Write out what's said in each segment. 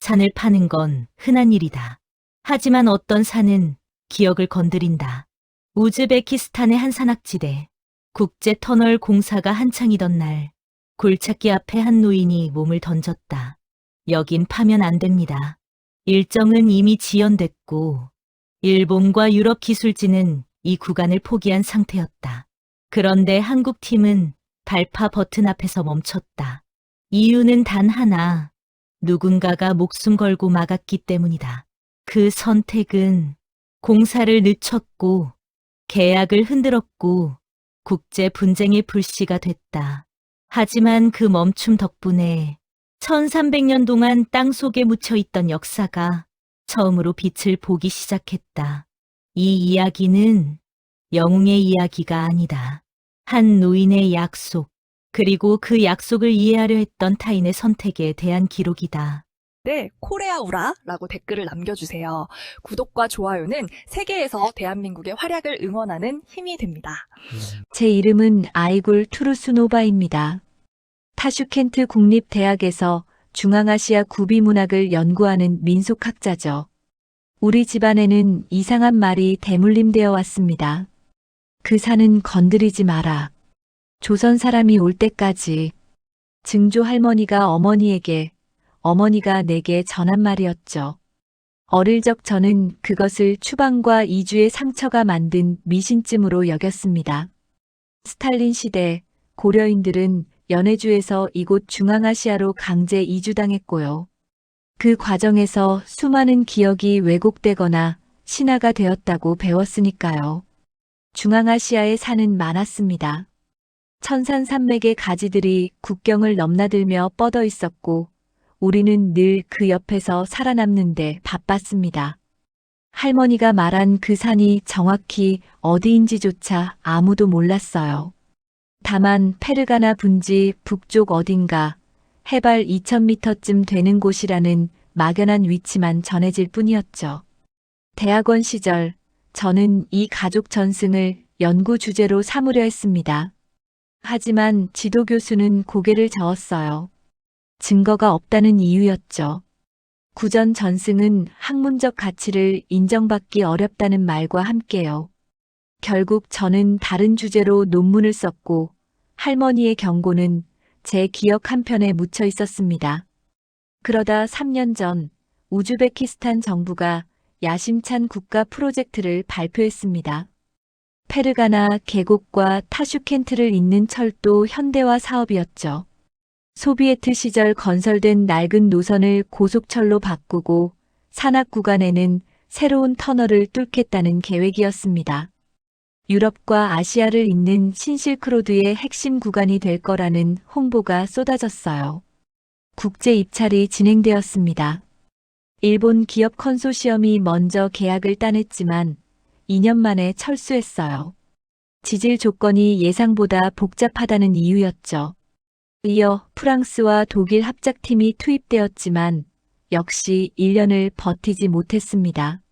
산을 파는 건 흔한 일이다. 하지만 어떤 산은 기억을 건드린다. 우즈베키스탄의 한 산악지대. 국제터널 공사가 한창이던 날, 굴착기 앞에 한 노인이 몸을 던졌다. 여긴 파면 안 됩니다. 일정은 이미 지연됐고, 일본과 유럽 기술진은 이 구간을 포기한 상태였다. 그런데 한국 팀은 발파 버튼 앞에서 멈췄다. 이유는 단 하나, 누군가가 목숨 걸고 막았기 때문이다. 그 선택은 공사를 늦췄고, 계약을 흔들었고, 국제 분쟁의 불씨가 됐다. 하지만 그 멈춤 덕분에 1300년 동안 땅속에 묻혀있던 역사가 처음으로 빛을 보기 시작했다. 이 이야기는 영웅의 이야기가 아니다. 한 노인의 약속, 그리고 그 약속을 이해하려 했던 타인의 선택에 대한 기록이다. 네, 코레아우라라고 댓글을 남겨주세요. 구독과 좋아요는 세계에서 대한민국의 활약을 응원하는 힘이 됩니다. 제 이름은 아이굴 투르스노바입니다. 타슈켄트 국립대학에서 중앙아시아 구비문학을 연구하는 민속학자죠. 우리 집안에는 이상한 말이 대물림되어 왔습니다. 그 산은 건드리지 마라. 조선 사람이 올 때까지. 증조 할머니가 어머니에게, 어머니가 내게 전한 말이었죠. 어릴 적 저는 그것을 추방과 이주의 상처가 만든 미신쯤으로 여겼습니다. 스탈린 시대 고려인들은 연해주에서 이곳 중앙아시아로 강제 이주당했고요. 그 과정에서 수많은 기억이 왜곡되거나 신화가 되었다고 배웠으니까요. 중앙아시아에 산은 많았습니다. 천산산맥의 가지들이 국경을 넘나들며 뻗어 있었고 우리는 늘 그 옆에서 살아남는데 바빴습니다. 할머니가 말한 그 산이 정확히 어디인지조차 아무도 몰랐어요. 다만 페르가나 분지 북쪽 어딘가 해발 2000m쯤 되는 곳이라는 막연한 위치만 전해질 뿐이었죠. 대학원 시절 저는 이 가족 전승을 연구 주제로 삼으려 했습니다. 하지만 지도 교수는 고개를 저었어요. 증거가 없다는 이유였죠. 구전 전승은 학문적 가치를 인정받기 어렵다는 말과 함께요. 결국 저는 다른 주제로 논문을 썼고 할머니의 경고는 제 기억 한편에 묻혀 있었습니다. 그러다 3년 전 우즈베키스탄 정부가 야심찬 국가 프로젝트를 발표했습니다. 페르가나 계곡과 타슈켄트를 잇는 철도 현대화 사업이었죠. 소비에트 시절 건설된 낡은 노선을 고속철로 바꾸고 산악 구간에는 새로운 터널을 뚫겠다는 계획이었습니다. 유럽과 아시아를 잇는 신실크로드의 핵심 구간이 될 거라는 홍보가 쏟아졌어요. 국제 입찰이 진행되었습니다. 일본 기업 컨소시엄이 먼저 계약을 따냈지만 2년 만에 철수했어요. 지질 조건이 예상보다 복잡하다는 이유였죠. 이어 프랑스와 독일 합작팀이 투입되었지만 역시 1년을 버티지 못했습니다.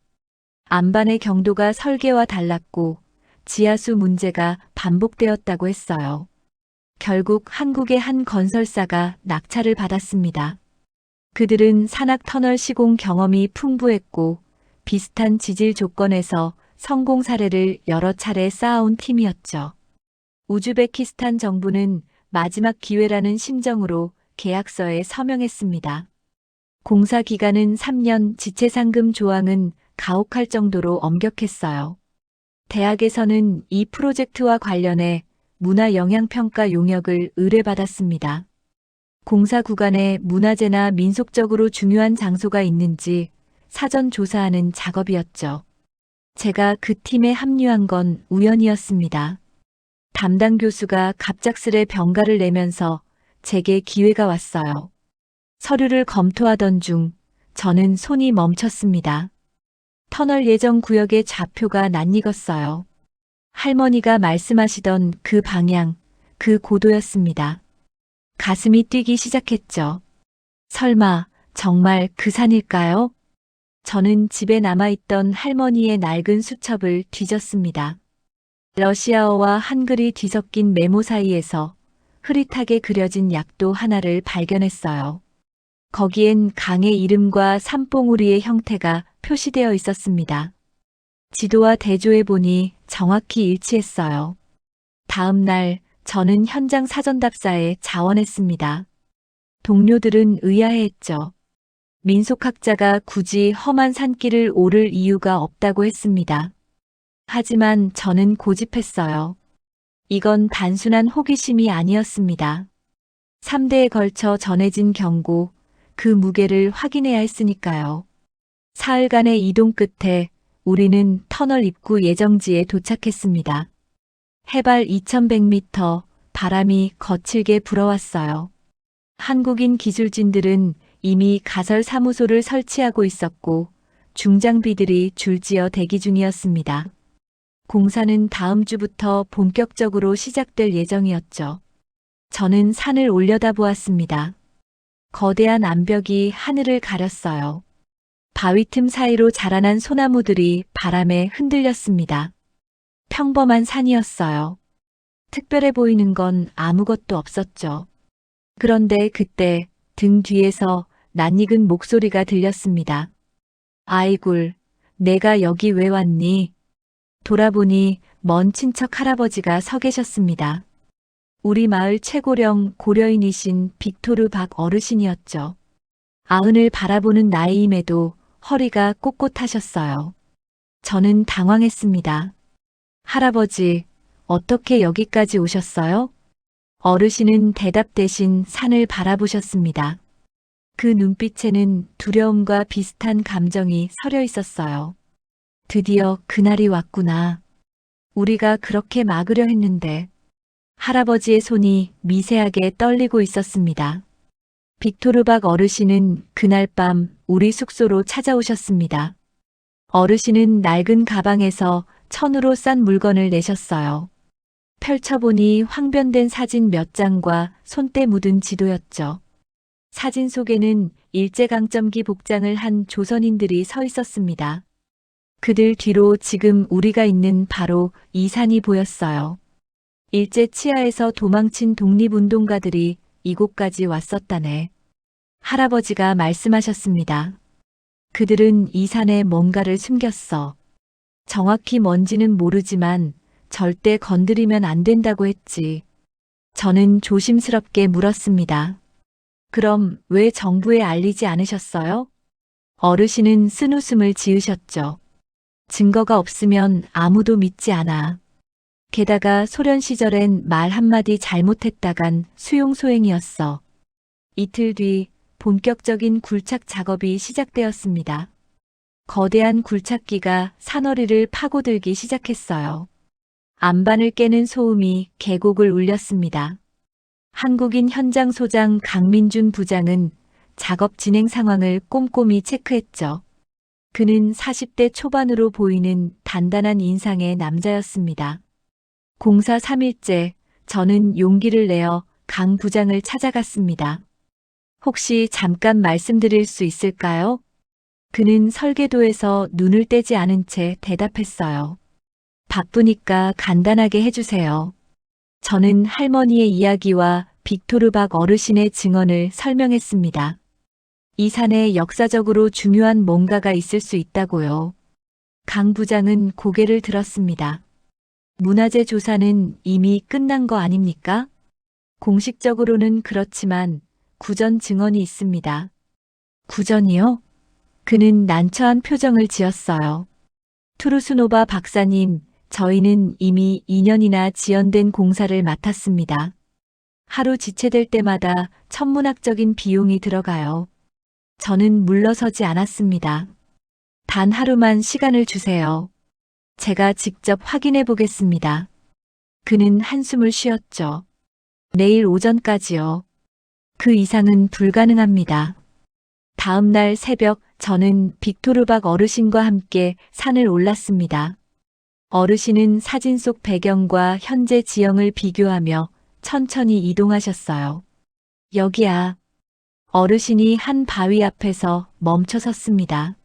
안반의 경도가 설계와 달랐고 지하수 문제가 반복되었다고 했어요. 결국 한국의 한 건설사가 낙찰을 받았습니다. 그들은 산악 터널 시공 경험이 풍부했고 비슷한 지질 조건에서 성공 사례를 여러 차례 쌓아온 팀이었죠. 우즈베키스탄 정부는 마지막 기회라는 심정으로 계약서에 서명했습니다. 공사 기간은 3년, 지체상금 조항은 가혹할 정도로 엄격했어요. 대학에서는 이 프로젝트와 관련해 문화영향평가 용역을 의뢰받았습니다. 공사 구간에 문화재나 민속적으로 중요한 장소가 있는지 사전 조사하는 작업이었죠. 제가 그 팀에 합류한 건 우연이었습니다. 담당 교수가 갑작스레 병가를 내면서 제게 기회가 왔어요. 서류를 검토하던 중 저는 손이 멈췄습니다. 터널 예정 구역의 좌표가 낯익었어요. 할머니가 말씀하시던 그 방향, 그 고도였습니다. 가슴이 뛰기 시작했죠. 설마 정말 그 산일까요? 저는 집에 남아있던 할머니의 낡은 수첩을 뒤졌습니다. 러시아어와 한글이 뒤섞인 메모 사이에서 흐릿하게 그려진 약도 하나를 발견했어요. 거기엔 강의 이름과 산봉우리의 형태가 표시되어 있었습니다. 지도와 대조해 보니 정확히 일치했어요. 다음 날 저는 현장 사전답사에 자원했습니다. 동료들은 의아해했죠. 민속학자가 굳이 험한 산길을 오를 이유가 없다고 했습니다. 하지만 저는 고집했어요. 이건 단순한 호기심이 아니었습니다. 3대에 걸쳐 전해진 경고, 그 무게를 확인해야 했으니까요. 사흘간의 이동 끝에 우리는 터널 입구 예정지에 도착했습니다. 해발 2100m, 바람이 거칠게 불어왔어요. 한국인 기술진들은 이미 가설 사무소를 설치하고 있었고 중장비들이 줄지어 대기 중이었습니다. 공사는 다음 주부터 본격적으로 시작될 예정이었죠. 저는 산을 올려다보았습니다. 거대한 암벽이 하늘을 가렸어요. 바위 틈 사이로 자라난 소나무들이 바람에 흔들렸습니다. 평범한 산이었어요. 특별해 보이는 건 아무것도 없었죠. 그런데 그때 등 뒤에서 낯익은 목소리가 들렸습니다. 아이굴, 내가 여기 왜 왔니? 돌아보니 먼 친척 할아버지가 서 계셨습니다. 우리 마을 최고령 고려인이신 빅토르 박 어르신이었죠. 아흔을 바라보는 나이임에도 허리가 꼿꼿하셨어요. 저는 당황했습니다. 할아버지, 어떻게 여기까지 오셨어요? 어르신은 대답 대신 산을 바라보셨습니다. 그 눈빛에는 두려움과 비슷한 감정이 서려 있었어요. 드디어 그날이 왔구나. 우리가 그렇게 막으려 했는데. 할아버지의 손이 미세하게 떨리고 있었습니다. 빅토르박 어르신은 그날 밤 우리 숙소로 찾아오셨습니다. 어르신은 낡은 가방에서 천으로 싼 물건을 내셨어요. 펼쳐보니 황변된 사진 몇 장과 손때 묻은 지도였죠. 사진 속에는 일제강점기 복장을 한 조선인들이 서 있었습니다. 그들 뒤로 지금 우리가 있는 바로 이 산이 보였어요. 일제 치하에서 도망친 독립운동가들이 이곳까지 왔었다네. 할아버지가 말씀하셨습니다. 그들은 이 산에 뭔가를 숨겼어. 정확히 뭔지는 모르지만 절대 건드리면 안 된다고 했지. 저는 조심스럽게 물었습니다. 그럼 왜 정부에 알리지 않으셨어요? 어르신은 쓴웃음을 지으셨죠. 증거가 없으면 아무도 믿지 않아. 게다가 소련 시절엔 말 한마디 잘못했다간 수용소행이었어. 이틀 뒤 본격적인 굴착 작업이 시작되었습니다. 거대한 굴착기가 산허리를 파고들기 시작했어요. 안반을 깨는 소음이 계곡을 울렸습니다. 한국인 현장 소장 강민준 부장은 작업 진행 상황을 꼼꼼히 체크했죠. 그는 40대 초반으로 보이는 단단한 인상의 남자였습니다. 공사 3일째 저는 용기를 내어 강 부장을 찾아갔습니다. 혹시 잠깐 말씀드릴 수 있을까요? 그는 설계도에서 눈을 떼지 않은 채 대답했어요. 바쁘니까 간단하게 해주세요. 저는 할머니의 이야기와 빅토르 박 어르신의 증언을 설명했습니다. 이 산에 역사적으로 중요한 뭔가가 있을 수 있다고요. 강 부장은 고개를 들었습니다. 문화재 조사는 이미 끝난 거 아닙니까? 공식적으로는 그렇지만 구전 증언이 있습니다. 구전이요? 그는 난처한 표정을 지었어요. 투르스노바 박사님, 저희는 이미 2년이나 지연된 공사를 맡았습니다. 하루 지체될 때마다 천문학적인 비용이 들어가요. 저는 물러서지 않았습니다. 단 하루만 시간을 주세요. 제가 직접 확인해 보겠습니다. 그는 한숨을 쉬었죠. 내일 오전까지요. 그 이상은 불가능합니다. 다음 날 새벽 저는 빅토르 박 어르신과 함께 산을 올랐습니다. 어르신은 사진 속 배경과 현재 지형을 비교하며 천천히 이동하셨어요. 여기야. 어르신이 한 바위 앞에서 멈춰 섰습니다.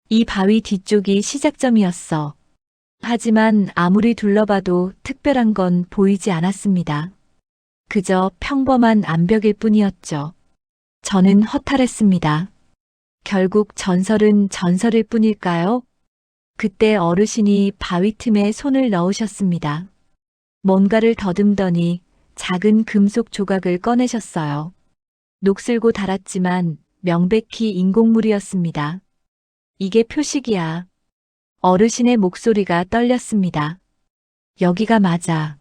이 바위 뒤쪽이 시작점이었어. 하지만 아무리 둘러봐도 특별한 건 보이지 않았습니다. 그저 평범한 암벽일 뿐이었죠. 저는 허탈했습니다. 결국 전설은 전설일 뿐일까요? 그때 어르신이 바위 틈에 손을 넣으셨습니다. 뭔가를 더듬더니 작은 금속 조각을 꺼내셨어요. 녹슬고 닳았지만 명백히 인공물이었습니다. 이게 표식이야. 어르신의 목소리가 떨렸습니다. 여기가 맞아.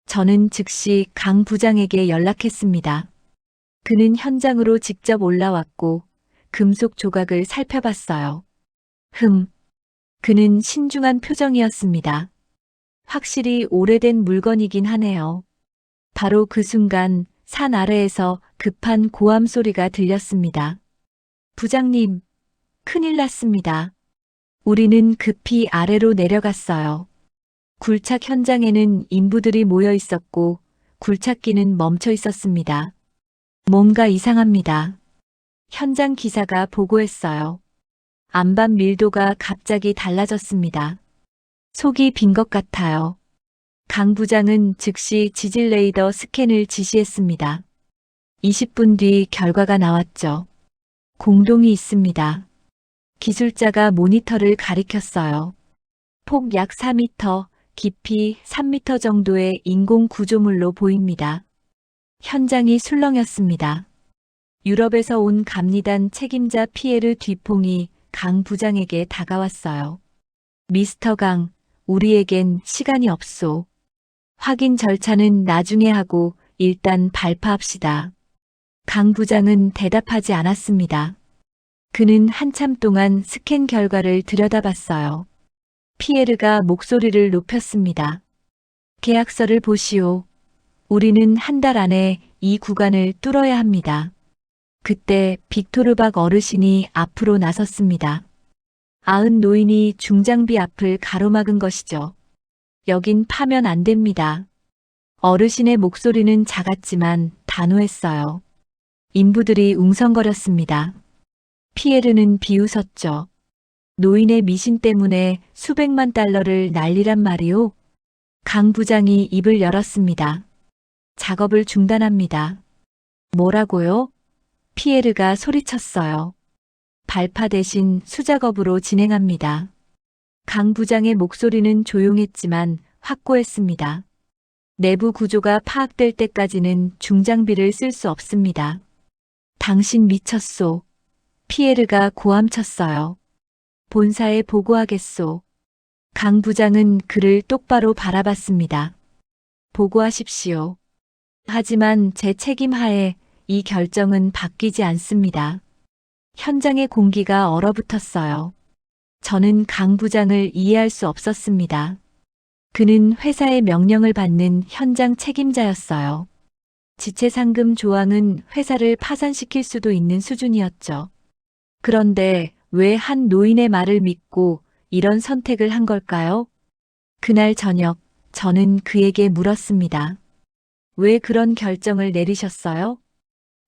저는 즉시 강 부장에게 연락했습니다. 그는 현장으로 직접 올라왔고 금속 조각을 살펴봤어요. 그는 신중한 표정이었습니다. 확실히 오래된 물건이긴 하네요. 바로 그 순간 산 아래에서 급한 고함 소리가 들렸습니다. 부장님, 큰일 났습니다. 우리는 급히 아래로 내려갔어요. 굴착 현장에는 인부들이 모여 있었고 굴착기는 멈춰 있었습니다. 뭔가 이상합니다. 현장 기사가 보고했어요. 안반 밀도가 갑자기 달라졌습니다. 속이 빈 것 같아요. 강 부장은 즉시 지질 레이더 스캔을 지시했습니다. 20분 뒤 결과가 나왔죠. 공동이 있습니다. 기술자가 모니터를 가리켰어요. 폭 약 4m, 깊이 3m 정도의 인공 구조물로 보입니다. 현장이 술렁였습니다. 유럽에서 온 감리단 책임자 피에르 뒤퐁이 강 부장에게 다가왔어요. 미스터 강, 우리에겐 시간이 없소. 확인 절차는 나중에 하고 일단 발파합시다. 강 부장은 대답하지 않았습니다. 그는 한참 동안 스캔 결과를 들여다봤어요. 피에르가 목소리를 높였습니다. 계약서를 보시오. 우리는 한 달 안에 이 구간을 뚫어야 합니다. 그때 빅토르박 어르신이 앞으로 나섰습니다. 90 노인이 중장비 앞을 가로막은 것이죠. 여긴 파면 안 됩니다. 어르신의 목소리는 작았지만 단호했어요. 인부들이 웅성거렸습니다. 피에르는 비웃었죠. 노인의 미신 때문에 수백만 달러를 날리란 말이오? 강 부장이 입을 열었습니다. 작업을 중단합니다. 뭐라고요? 피에르가 소리쳤어요. 발파 대신 수작업으로 진행합니다. 강 부장의 목소리는 조용했지만 확고했습니다. 내부 구조가 파악될 때까지는 중장비를 쓸 수 없습니다. 당신 미쳤소. 피에르가 고함쳤어요. 본사에 보고하겠소. 강 부장은 그를 똑바로 바라봤습니다. 보고하십시오. 하지만 제 책임 하에 이 결정은 바뀌지 않습니다. 현장의 공기가 얼어붙었어요. 저는 강 부장을 이해할 수 없었습니다. 그는 회사의 명령을 받는 현장 책임자였어요. 지체상금 조항은 회사를 파산시킬 수도 있는 수준이었죠. 그런데 왜 한 노인의 말을 믿고 이런 선택을 한 걸까요? 그날 저녁 저는 그에게 물었습니다. 왜 그런 결정을 내리셨어요?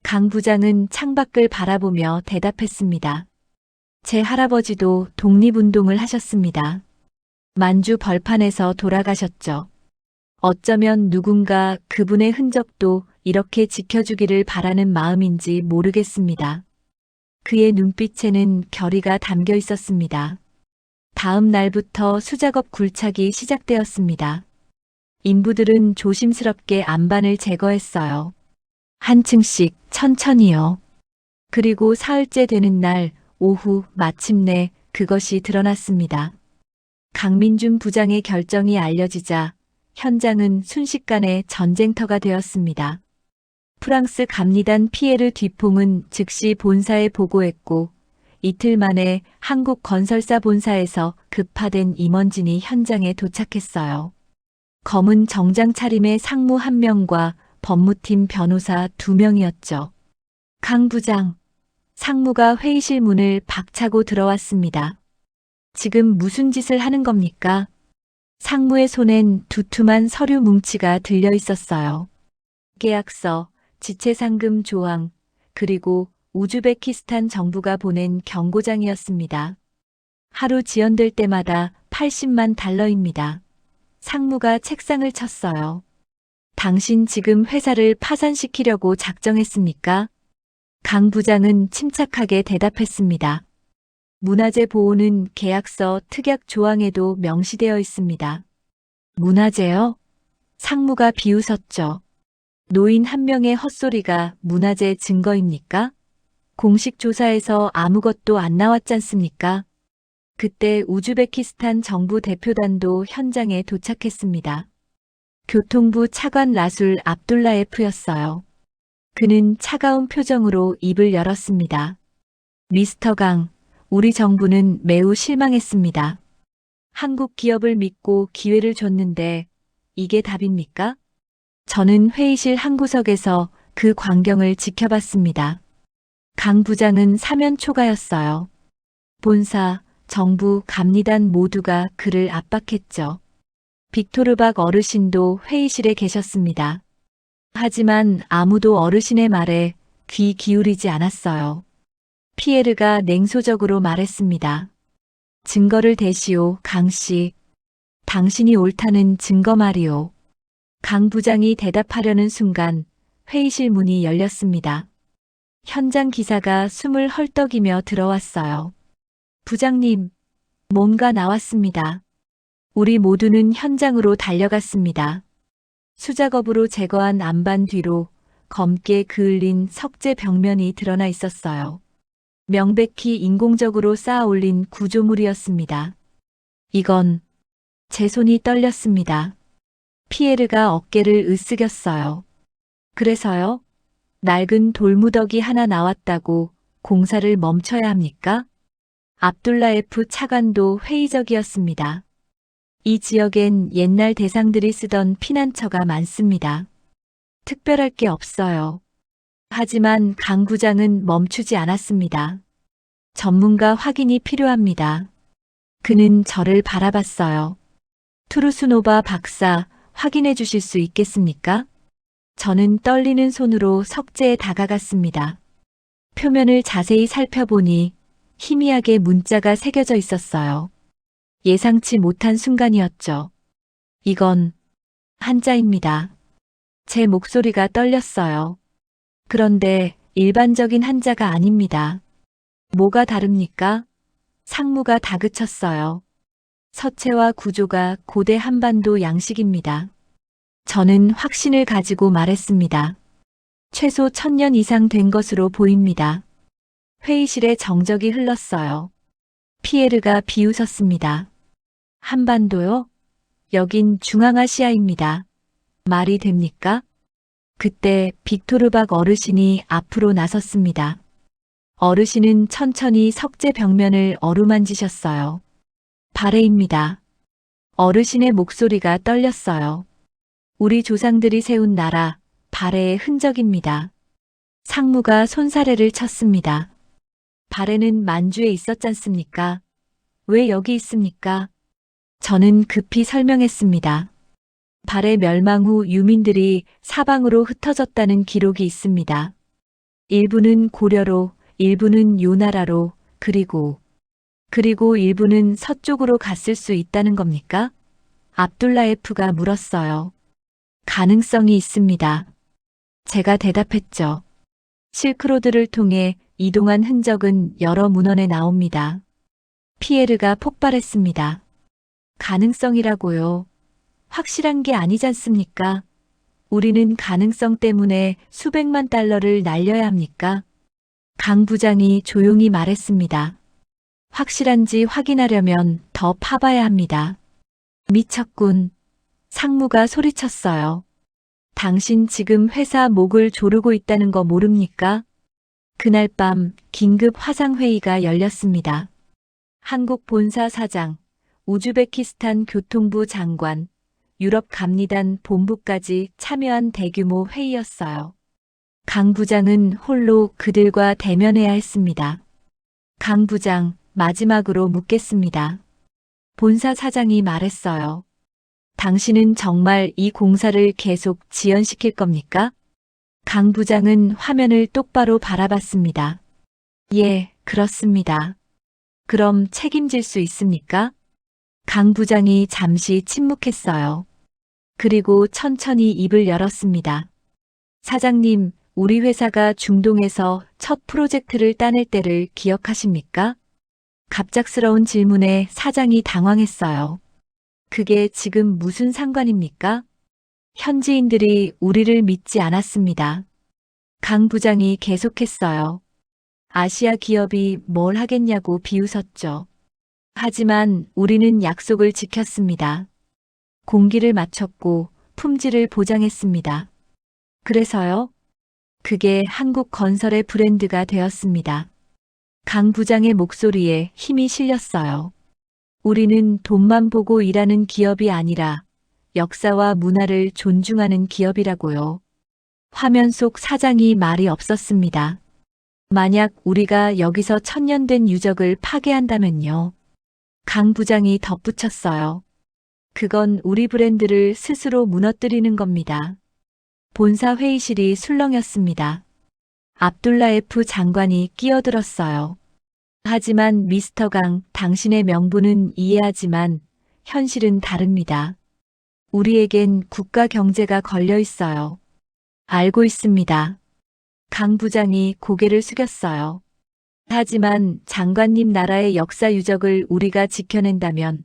강 부장은 창밖을 바라보며 대답했습니다. 제 할아버지도 독립운동을 하셨습니다. 만주 벌판에서 돌아가셨죠. 어쩌면 누군가 그분의 흔적도 이렇게 지켜주기를 바라는 마음인지 모르겠습니다. 그의 눈빛에는 결의가 담겨 있었습니다. 다음 날부터 수작업 굴착이 시작되었습니다. 인부들은 조심스럽게 안반을 제거했어요. 한 층씩 천천히요. 그리고 사흘째 되는 날 오후 마침내 그것이 드러났습니다. 강민준 부장의 결정이 알려지자 현장은 순식간에 전쟁터가 되었습니다. 프랑스 감리단 피에르 뒤퐁은 즉시 본사에 보고했고 이틀 만에 한국 건설사 본사에서 급파된 임원진이 현장에 도착했어요. 검은 정장 차림의 상무 1명과 법무팀 변호사 2명이었죠. 강 부장, 상무가 회의실 문을 박차고 들어왔습니다. 지금 무슨 짓을 하는 겁니까? 상무의 손엔 두툼한 서류 뭉치가 들려 있었어요. 계약서, 지체상금 조항, 그리고 우즈베키스탄 정부가 보낸 경고장이었습니다. 하루 지연될 때마다 80만 달러입니다. 상무가 책상을 쳤어요. 당신 지금 회사를 파산시키려고 작정했습니까? 강 부장은 침착하게 대답했습니다. 문화재 보호는 계약서 특약 조항에도 명시되어 있습니다. 문화재요? 상무가 비웃었죠. 노인 한 명의 헛소리가 문화재 증거입니까? 공식 조사에서 아무것도 안 나왔잖습니까? 그때 우즈베키스탄 정부 대표단도 현장에 도착했습니다. 교통부 차관 라술 압둘라예프였어요. 그는 차가운 표정으로 입을 열었습니다. 미스터 강, 우리 정부는 매우 실망했습니다. 한국 기업을 믿고 기회를 줬는데 이게 답입니까? 저는 회의실 한 구석에서 그 광경을 지켜봤습니다. 강 부장은 사면 초가였어요. 본사, 정부, 감리단 모두가 그를 압박했죠. 빅토르박 어르신도 회의실에 계셨습니다. 하지만 아무도 어르신의 말에 귀 기울이지 않았어요. 피에르가 냉소적으로 말했습니다. 증거를 대시오, 강 씨. 당신이 옳다는 증거 말이오. 강 부장이 대답하려는 순간 회의실 문이 열렸습니다. 현장 기사가 숨을 헐떡이며 들어왔어요. 부장님, 뭔가 나왔습니다. 우리 모두는 현장으로 달려갔습니다. 수작업으로 제거한 안반 뒤로 검게 그을린 석재 벽면이 드러나 있었어요. 명백히 인공적으로 쌓아 올린 구조물이었습니다. 이건 제 손이 떨렸습니다. 피에르가 어깨를 으쓱였어요. 그래서요? 낡은 돌무더기 하나 나왔다고 공사를 멈춰야 합니까? 압둘라예프 차관도 회의적이었습니다. 이 지역엔 옛날 대상들이 쓰던 피난처가 많습니다. 특별할 게 없어요. 하지만 강 부장은 멈추지 않았습니다. 전문가 확인이 필요합니다. 그는 저를 바라봤어요. 투르스노바 박사, 확인해 주실 수 있겠습니까? 저는 떨리는 손으로 석재에 다가갔습니다. 표면을 자세히 살펴보니 희미하게 문자가 새겨져 있었어요. 예상치 못한 순간이었죠. 이건 한자입니다. 제 목소리가 떨렸어요. 그런데 일반적인 한자가 아닙니다. 뭐가 다릅니까? 상무가 다그쳤어요. 서체와 구조가 고대 한반도 양식입니다. 저는 확신을 가지고 말했습니다. 최소 1000년 이상 된 것으로 보입니다. 회의실에 정적이 흘렀어요. 피에르가 비웃었습니다. 한반도요? 여긴 중앙아시아입니다. 말이 됩니까? 그때 빅토르박 어르신이 앞으로 나섰습니다. 어르신은 천천히 석재 벽면을 어루만지셨어요. 발해입니다. 어르신의 목소리가 떨렸어요. 우리 조상들이 세운 나라, 발해의 흔적입니다. 상무가 손사래를 쳤습니다. 발해는 만주에 있었잖습니까? 왜 여기 있습니까? 저는 급히 설명했습니다. 발해 멸망 후 유민들이 사방으로 흩어졌다는 기록이 있습니다. 일부는 고려로, 일부는 요나라로, 그리고 일부는 서쪽으로 갔을 수 있다는 겁니까? 압둘라예프가 물었어요. 가능성이 있습니다. 제가 대답했죠. 실크로드를 통해 이동한 흔적은 여러 문헌에 나옵니다. 피에르가 폭발했습니다. 가능성이라고요. 확실한 게 아니잖습니까? 우리는 가능성 때문에 수백만 달러를 날려야 합니까? 강 부장이 조용히 말했습니다. 확실한지 확인하려면 더 파봐야 합니다. 미쳤군. 상무가 소리쳤어요. 당신 지금 회사 목을 조르고 있다는 거 모릅니까? 그날 밤 긴급 화상회의가 열렸습니다. 한국 본사 사장, 우즈베키스탄 교통부 장관, 유럽 감리단 본부까지 참여한 대규모 회의였어요. 강 부장은 홀로 그들과 대면해야 했습니다. 강 부장, 마지막으로 묻겠습니다. 본사 사장이 말했어요. 당신은 정말 이 공사를 계속 지연시킬 겁니까? 강 부장은 화면을 똑바로 바라봤습니다. 예, 그렇습니다. 그럼 책임질 수 있습니까? 강 부장이 잠시 침묵했어요. 그리고 천천히 입을 열었습니다. 사장님, 우리 회사가 중동에서 첫 프로젝트를 따낼 때를 기억하십니까? 갑작스러운 질문에 사장이 당황했어요. 그게 지금 무슨 상관입니까? 현지인들이 우리를 믿지 않았습니다. 강 부장이 계속했어요. 아시아 기업이 뭘 하겠냐고 비웃었죠. 하지만 우리는 약속을 지켰습니다. 공기를 맞췄고 품질을 보장했습니다. 그래서요? 그게 한국 건설의 브랜드가 되었습니다. 강 부장의 목소리에 힘이 실렸어요. 우리는 돈만 보고 일하는 기업이 아니라 역사와 문화를 존중하는 기업이라고요. 화면 속 사장이 말이 없었습니다. 만약 우리가 여기서 천년된 유적을 파괴한다면요. 강 부장이 덧붙였어요. 그건 우리 브랜드를 스스로 무너뜨리는 겁니다. 본사 회의실이 술렁였습니다. 압둘라에프 장관이 끼어들었어요. 하지만 미스터 강, 당신의 명분은 이해하지만 현실은 다릅니다. 우리에겐 국가 경제가 걸려 있어요. 알고 있습니다. 강 부장이 고개를 숙였어요. 하지만 장관님 나라의 역사 유적을 우리가 지켜낸다면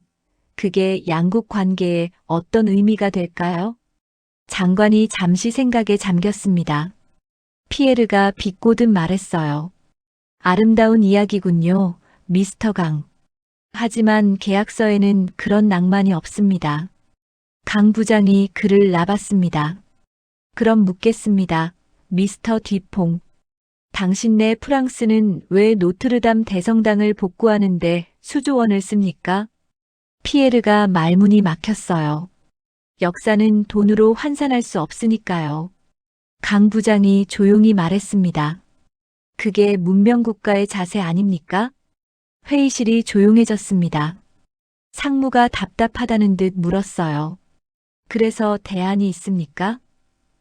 그게 양국 관계에 어떤 의미가 될까요? 장관이 잠시 생각에 잠겼습니다. 피에르가 비꼬듯 말했어요. 아름다운 이야기군요, 미스터 강. 하지만 계약서에는 그런 낭만이 없습니다. 강 부장이 글을 놔봤습니다. 그럼 묻겠습니다, 미스터 뒤퐁. 당신네 프랑스는 왜 노트르담 대성당을 복구하는데 수조 원을 씁니까? 피에르가 말문이 막혔어요. 역사는 돈으로 환산할 수 없으니까요. 강 부장이 조용히 말했습니다. 그게 문명국가의 자세 아닙니까? 회의실이 조용해졌습니다. 상무가 답답하다는 듯 물었어요. 그래서 대안이 있습니까?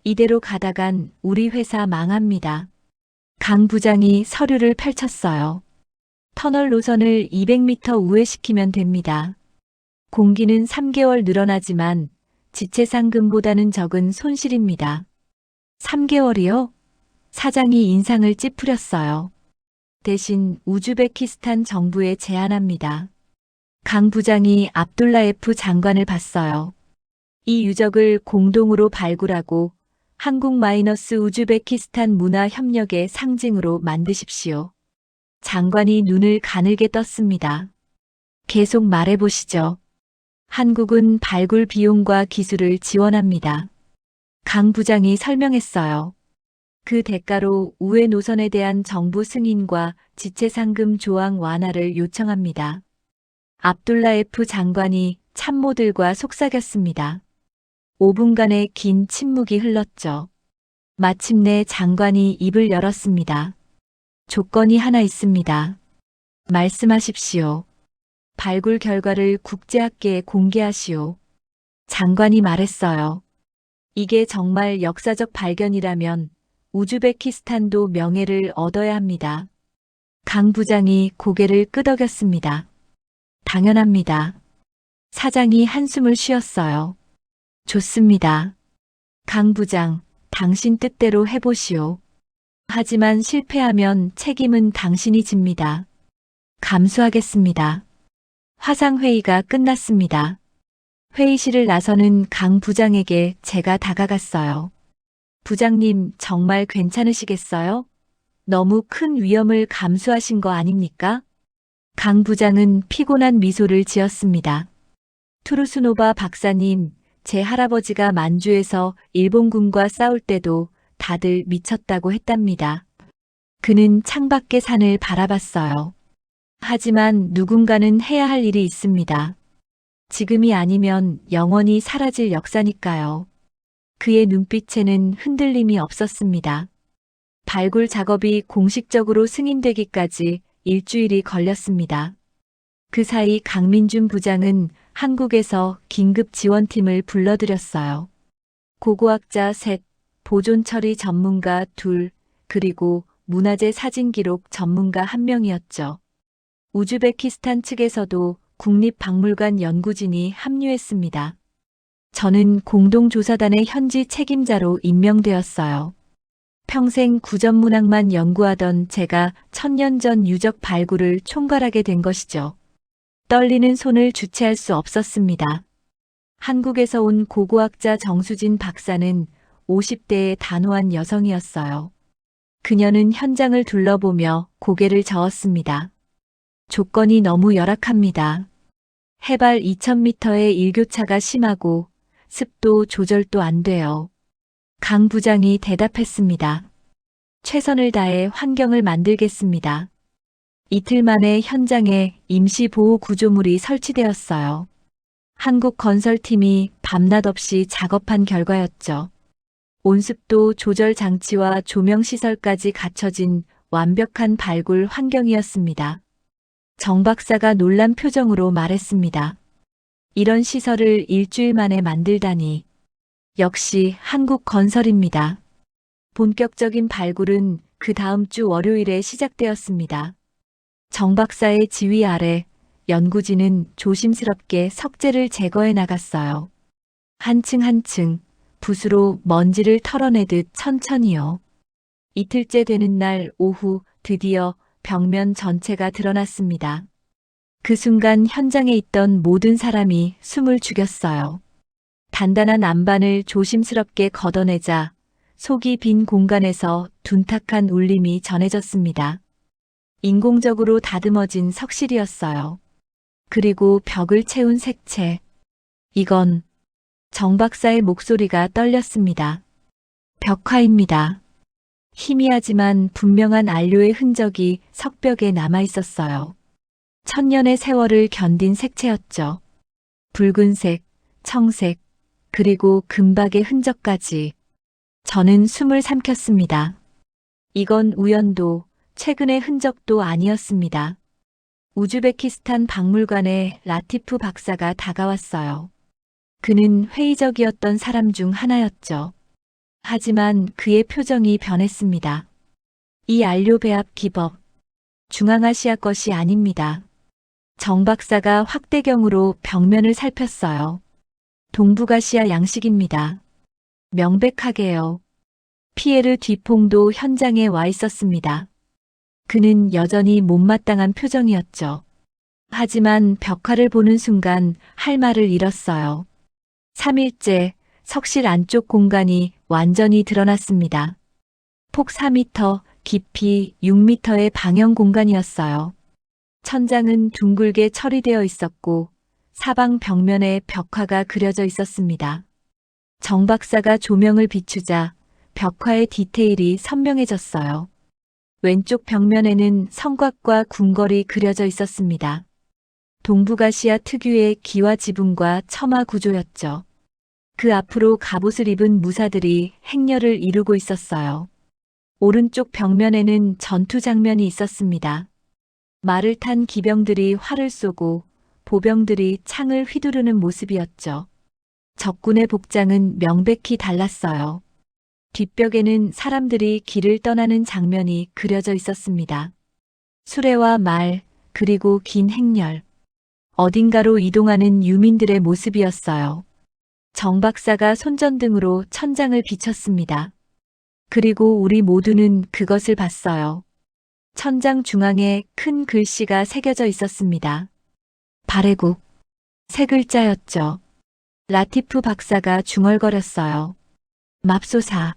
이대로 가다간 우리 회사 망합니다. 강 부장이 서류를 펼쳤어요. 터널 노선을 200m 우회시키면 됩니다. 공기는 3개월 늘어나지만 지체상금보다는 적은 손실입니다. 3개월이요? 사장이 인상을 찌푸렸어요. 대신 우즈베키스탄 정부에 제안합니다. 강 부장이 압둘라에프 장관을 봤어요. 이 유적을 공동으로 발굴하고 한국-우즈베키스탄 문화 협력의 상징으로 만드십시오. 장관이 눈을 가늘게 떴습니다. 계속 말해보시죠. 한국은 발굴 비용과 기술을 지원합니다. 강 부장이 설명했어요. 그 대가로 우회 노선에 대한 정부 승인과 지체상금 조항 완화를 요청합니다. 압둘라에프 장관이 참모들과 속삭였습니다. 5분간의 긴 침묵이 흘렀죠. 마침내 장관이 입을 열었습니다. 조건이 하나 있습니다. 말씀하십시오. 발굴 결과를 국제학계에 공개하시오. 장관이 말했어요. 이게 정말 역사적 발견이라면 우즈베키스탄도 명예를 얻어야 합니다. 강 부장이 고개를 끄덕였습니다. 당연합니다. 사장이 한숨을 쉬었어요. 좋습니다. 강 부장, 당신 뜻대로 해보시오. 하지만 실패하면 책임은 당신이 집니다. 감수하겠습니다. 화상회의가 끝났습니다. 회의실을 나서는 강 부장에게 제가 다가갔어요. 부장님, 정말 괜찮으시겠어요? 너무 큰 위험을 감수하신 거 아닙니까? 강 부장은 피곤한 미소를 지었습니다. 투르스노바 박사님, 제 할아버지가 만주에서 일본군과 싸울 때도 다들 미쳤다고 했답니다. 그는 창밖의 산을 바라봤어요. 하지만 누군가는 해야 할 일이 있습니다. 지금이 아니면 영원히 사라질 역사니까요. 그의 눈빛에는 흔들림이 없었습니다. 발굴 작업이 공식적으로 승인되기까지 일주일이 걸렸습니다. 그 사이 강민준 부장은 한국에서 긴급 지원팀을 불러들였어요. 고고학자 셋, 보존 처리 전문가 둘, 그리고 문화재 사진 기록 전문가 1명이었죠. 우즈베키스탄 측에서도 국립박물관 연구진이 합류했습니다. 저는 공동조사단의 현지 책임자로 임명되었어요. 평생 구전문학만 연구하던 제가 1000년 전 유적 발굴을 총괄하게 된 것이죠. 떨리는 손을 주체할 수 없었습니다. 한국에서 온 고고학자 정수진 박사는 50대의 단호한 여성이었어요. 그녀는 현장을 둘러보며 고개를 저었습니다. 조건이 너무 열악합니다. 해발 2000m의 일교차가 심하고 습도 조절도 안 돼요. 강 부장이 대답했습니다. 최선을 다해 환경을 만들겠습니다. 이틀 만에 현장에 임시 보호 구조물이 설치되었어요. 한국 건설팀이 밤낮 없이 작업한 결과였죠. 온습도 조절 장치와 조명 시설까지 갖춰진 완벽한 발굴 환경이었습니다. 정 박사가 놀란 표정으로 말했습니다. 이런 시설을 일주일 만에 만들다니. 역시 한국 건설입니다. 본격적인 발굴은 그 다음 주 월요일에 시작되었습니다. 정 박사의 지휘 아래 연구진은 조심스럽게 석재를 제거해 나갔어요. 한층 한층 붓으로 먼지를 털어내듯 천천히요. 이틀째 되는 날 오후 드디어 벽면 전체가 드러났습니다. 그 순간 현장에 있던 모든 사람이 숨을 죽였어요. 단단한 안반을 조심스럽게 걷어내자 속이 빈 공간에서 둔탁한 울림이 전해졌습니다. 인공적으로 다듬어진 석실이었어요. 그리고 벽을 채운 색채. 이건 정 박사의 목소리가 떨렸습니다. 벽화입니다. 희미하지만 분명한 안료의 흔적이 석벽에 남아 있었어요. 1000년의 세월을 견딘 색채였죠. 붉은색, 청색, 그리고 금박의 흔적까지. 저는 숨을 삼켰습니다. 이건 우연도, 최근의 흔적도 아니었습니다. 우즈베키스탄 박물관에 라티프 박사가 다가왔어요. 그는 회의적이었던 사람 중 하나였죠. 하지만 그의 표정이 변했습니다. 이 안료 배합 기법, 중앙아시아 것이 아닙니다. 정 박사가 확대경으로 벽면을 살폈어요. 동북아시아 양식입니다. 명백하게요. 피에르 뒤퐁도 현장에 와 있었습니다. 그는 여전히 못마땅한 표정이었죠. 하지만 벽화를 보는 순간 할 말을 잃었어요. 3일째 석실 안쪽 공간이 완전히 드러났습니다. 폭 4m, 깊이 6m의 방형 공간이었어요. 천장은 둥글게 처리되어 있었고 사방 벽면에 벽화가 그려져 있었습니다. 정 박사가 조명을 비추자 벽화의 디테일이 선명해졌어요. 왼쪽 벽면에는 성곽과 궁궐이 그려져 있었습니다. 동북아시아 특유의 기와 지붕과 처마 구조였죠. 그 앞으로 갑옷을 입은 무사들이 행렬을 이루고 있었어요. 오른쪽 벽면에는 전투 장면이 있었습니다. 말을 탄 기병들이 활을 쏘고 보병들이 창을 휘두르는 모습이었죠. 적군의 복장은 명백히 달랐어요. 뒷벽에는 사람들이 길을 떠나는 장면이 그려져 있었습니다. 수레와 말, 그리고 긴 행렬. 어딘가로 이동하는 유민들의 모습이었어요. 정 박사가 손전등으로 천장을 비췄습니다. 그리고 우리 모두는 그것을 봤어요. 천장 중앙에 큰 글씨가 새겨져 있었습니다. 발해국. 세 글자였죠. 라티프 박사가 중얼거렸어요. 맙소사.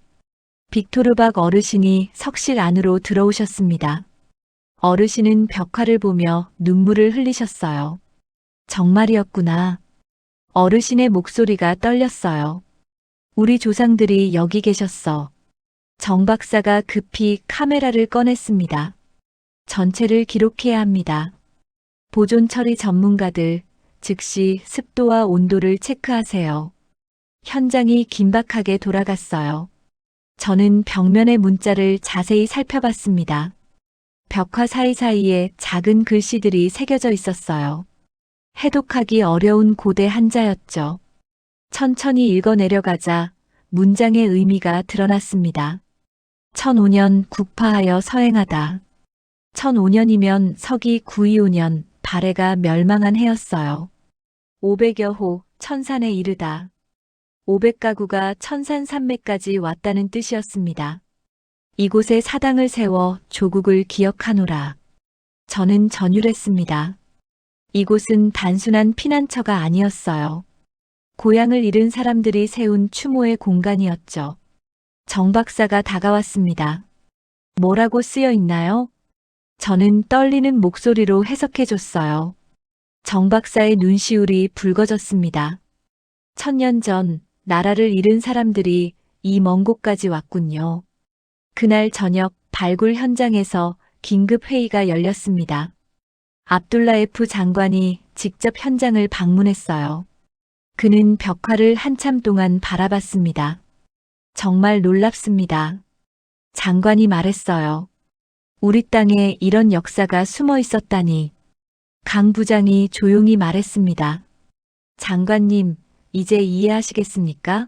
빅토르박 어르신이 석실 안으로 들어오셨습니다. 어르신은 벽화를 보며 눈물을 흘리셨어요. 정말이었구나. 어르신의 목소리가 떨렸어요. 우리 조상들이 여기 계셨어. 정 박사가 급히 카메라를 꺼냈습니다. 전체를 기록해야 합니다. 보존 처리 전문가들, 즉시 습도와 온도를 체크하세요. 현장이 긴박하게 돌아갔어요. 저는 벽면의 문자를 자세히 살펴봤습니다. 벽화 사이사이에 작은 글씨들이 새겨져 있었어요. 해독하기 어려운 고대 한자였죠. 천천히 읽어 내려가자 문장의 의미가 드러났습니다. 1005년 국파하여 서행하다. 1005년이면 서기 925년 발해가 멸망한 해였어요. 500여 호 천산에 이르다. 500가구가 천산 산맥까지 왔다는 뜻이었습니다. 이곳에 사당을 세워 조국을 기억하노라. 저는 전율했습니다. 이곳은 단순한 피난처가 아니었어요. 고향을 잃은 사람들이 세운 추모의 공간이었죠. 정 박사가 다가왔습니다. 뭐라고 쓰여 있나요? 저는 떨리는 목소리로 해석해 줬어요. 정 박사의 눈시울이 붉어졌습니다. 1000년 전 나라를 잃은 사람들이 이 먼 곳까지 왔군요. 그날 저녁 발굴 현장에서 긴급 회의가 열렸습니다. 압둘라에프 장관이 직접 현장을 방문했어요. 그는 벽화를 한참 동안 바라봤습니다. 정말 놀랍습니다. 장관이 말했어요. 우리 땅에 이런 역사가 숨어 있었다니. 강 부장이 조용히 말했습니다. 장관님, 이제 이해하시겠습니까?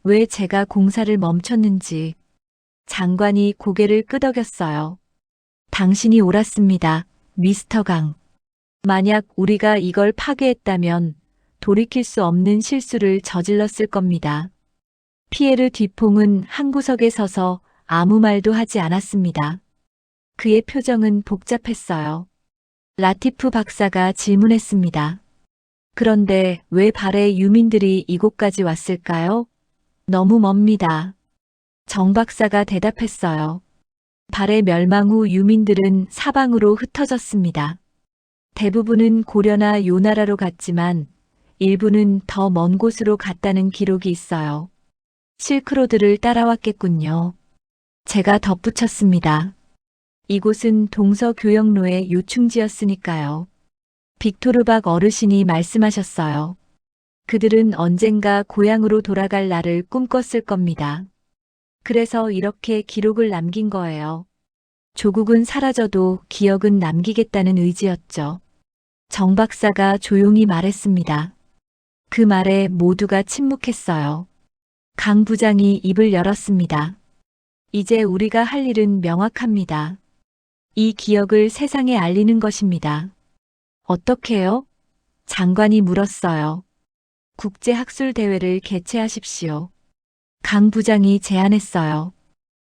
왜 제가 공사를 멈췄는지. 장관이 고개를 끄덕였어요. 당신이 옳았습니다, 미스터 강. 만약 우리가 이걸 파괴했다면 돌이킬 수 없는 실수를 저질렀을 겁니다. 피에르 뒤퐁은 한 구석에 서서 아무 말도 하지 않았습니다. 그의 표정은 복잡했어요. 라티프 박사가 질문했습니다. 그런데 왜 발해 유민들이 이곳까지 왔을까요? 너무 멉니다. 정 박사가 대답했어요. 발해 멸망 후 유민들은 사방으로 흩어졌습니다. 대부분은 고려나 요나라로 갔지만 일부는 더 먼 곳으로 갔다는 기록이 있어요. 실크로드를 따라왔겠군요. 제가 덧붙였습니다. 이곳은 동서교역로의 요충지였으니까요. 빅토르박 어르신이 말씀하셨어요. 그들은 언젠가 고향으로 돌아갈 날을 꿈꿨을 겁니다. 그래서 이렇게 기록을 남긴 거예요. 조국은 사라져도 기억은 남기겠다는 의지였죠. 정 박사가 조용히 말했습니다. 그 말에 모두가 침묵했어요. 강 부장이 입을 열었습니다. 이제 우리가 할 일은 명확합니다. 이 기억을 세상에 알리는 것입니다. 어떻게요? 장관이 물었어요. 국제학술대회를 개최하십시오. 강 부장이 제안했어요.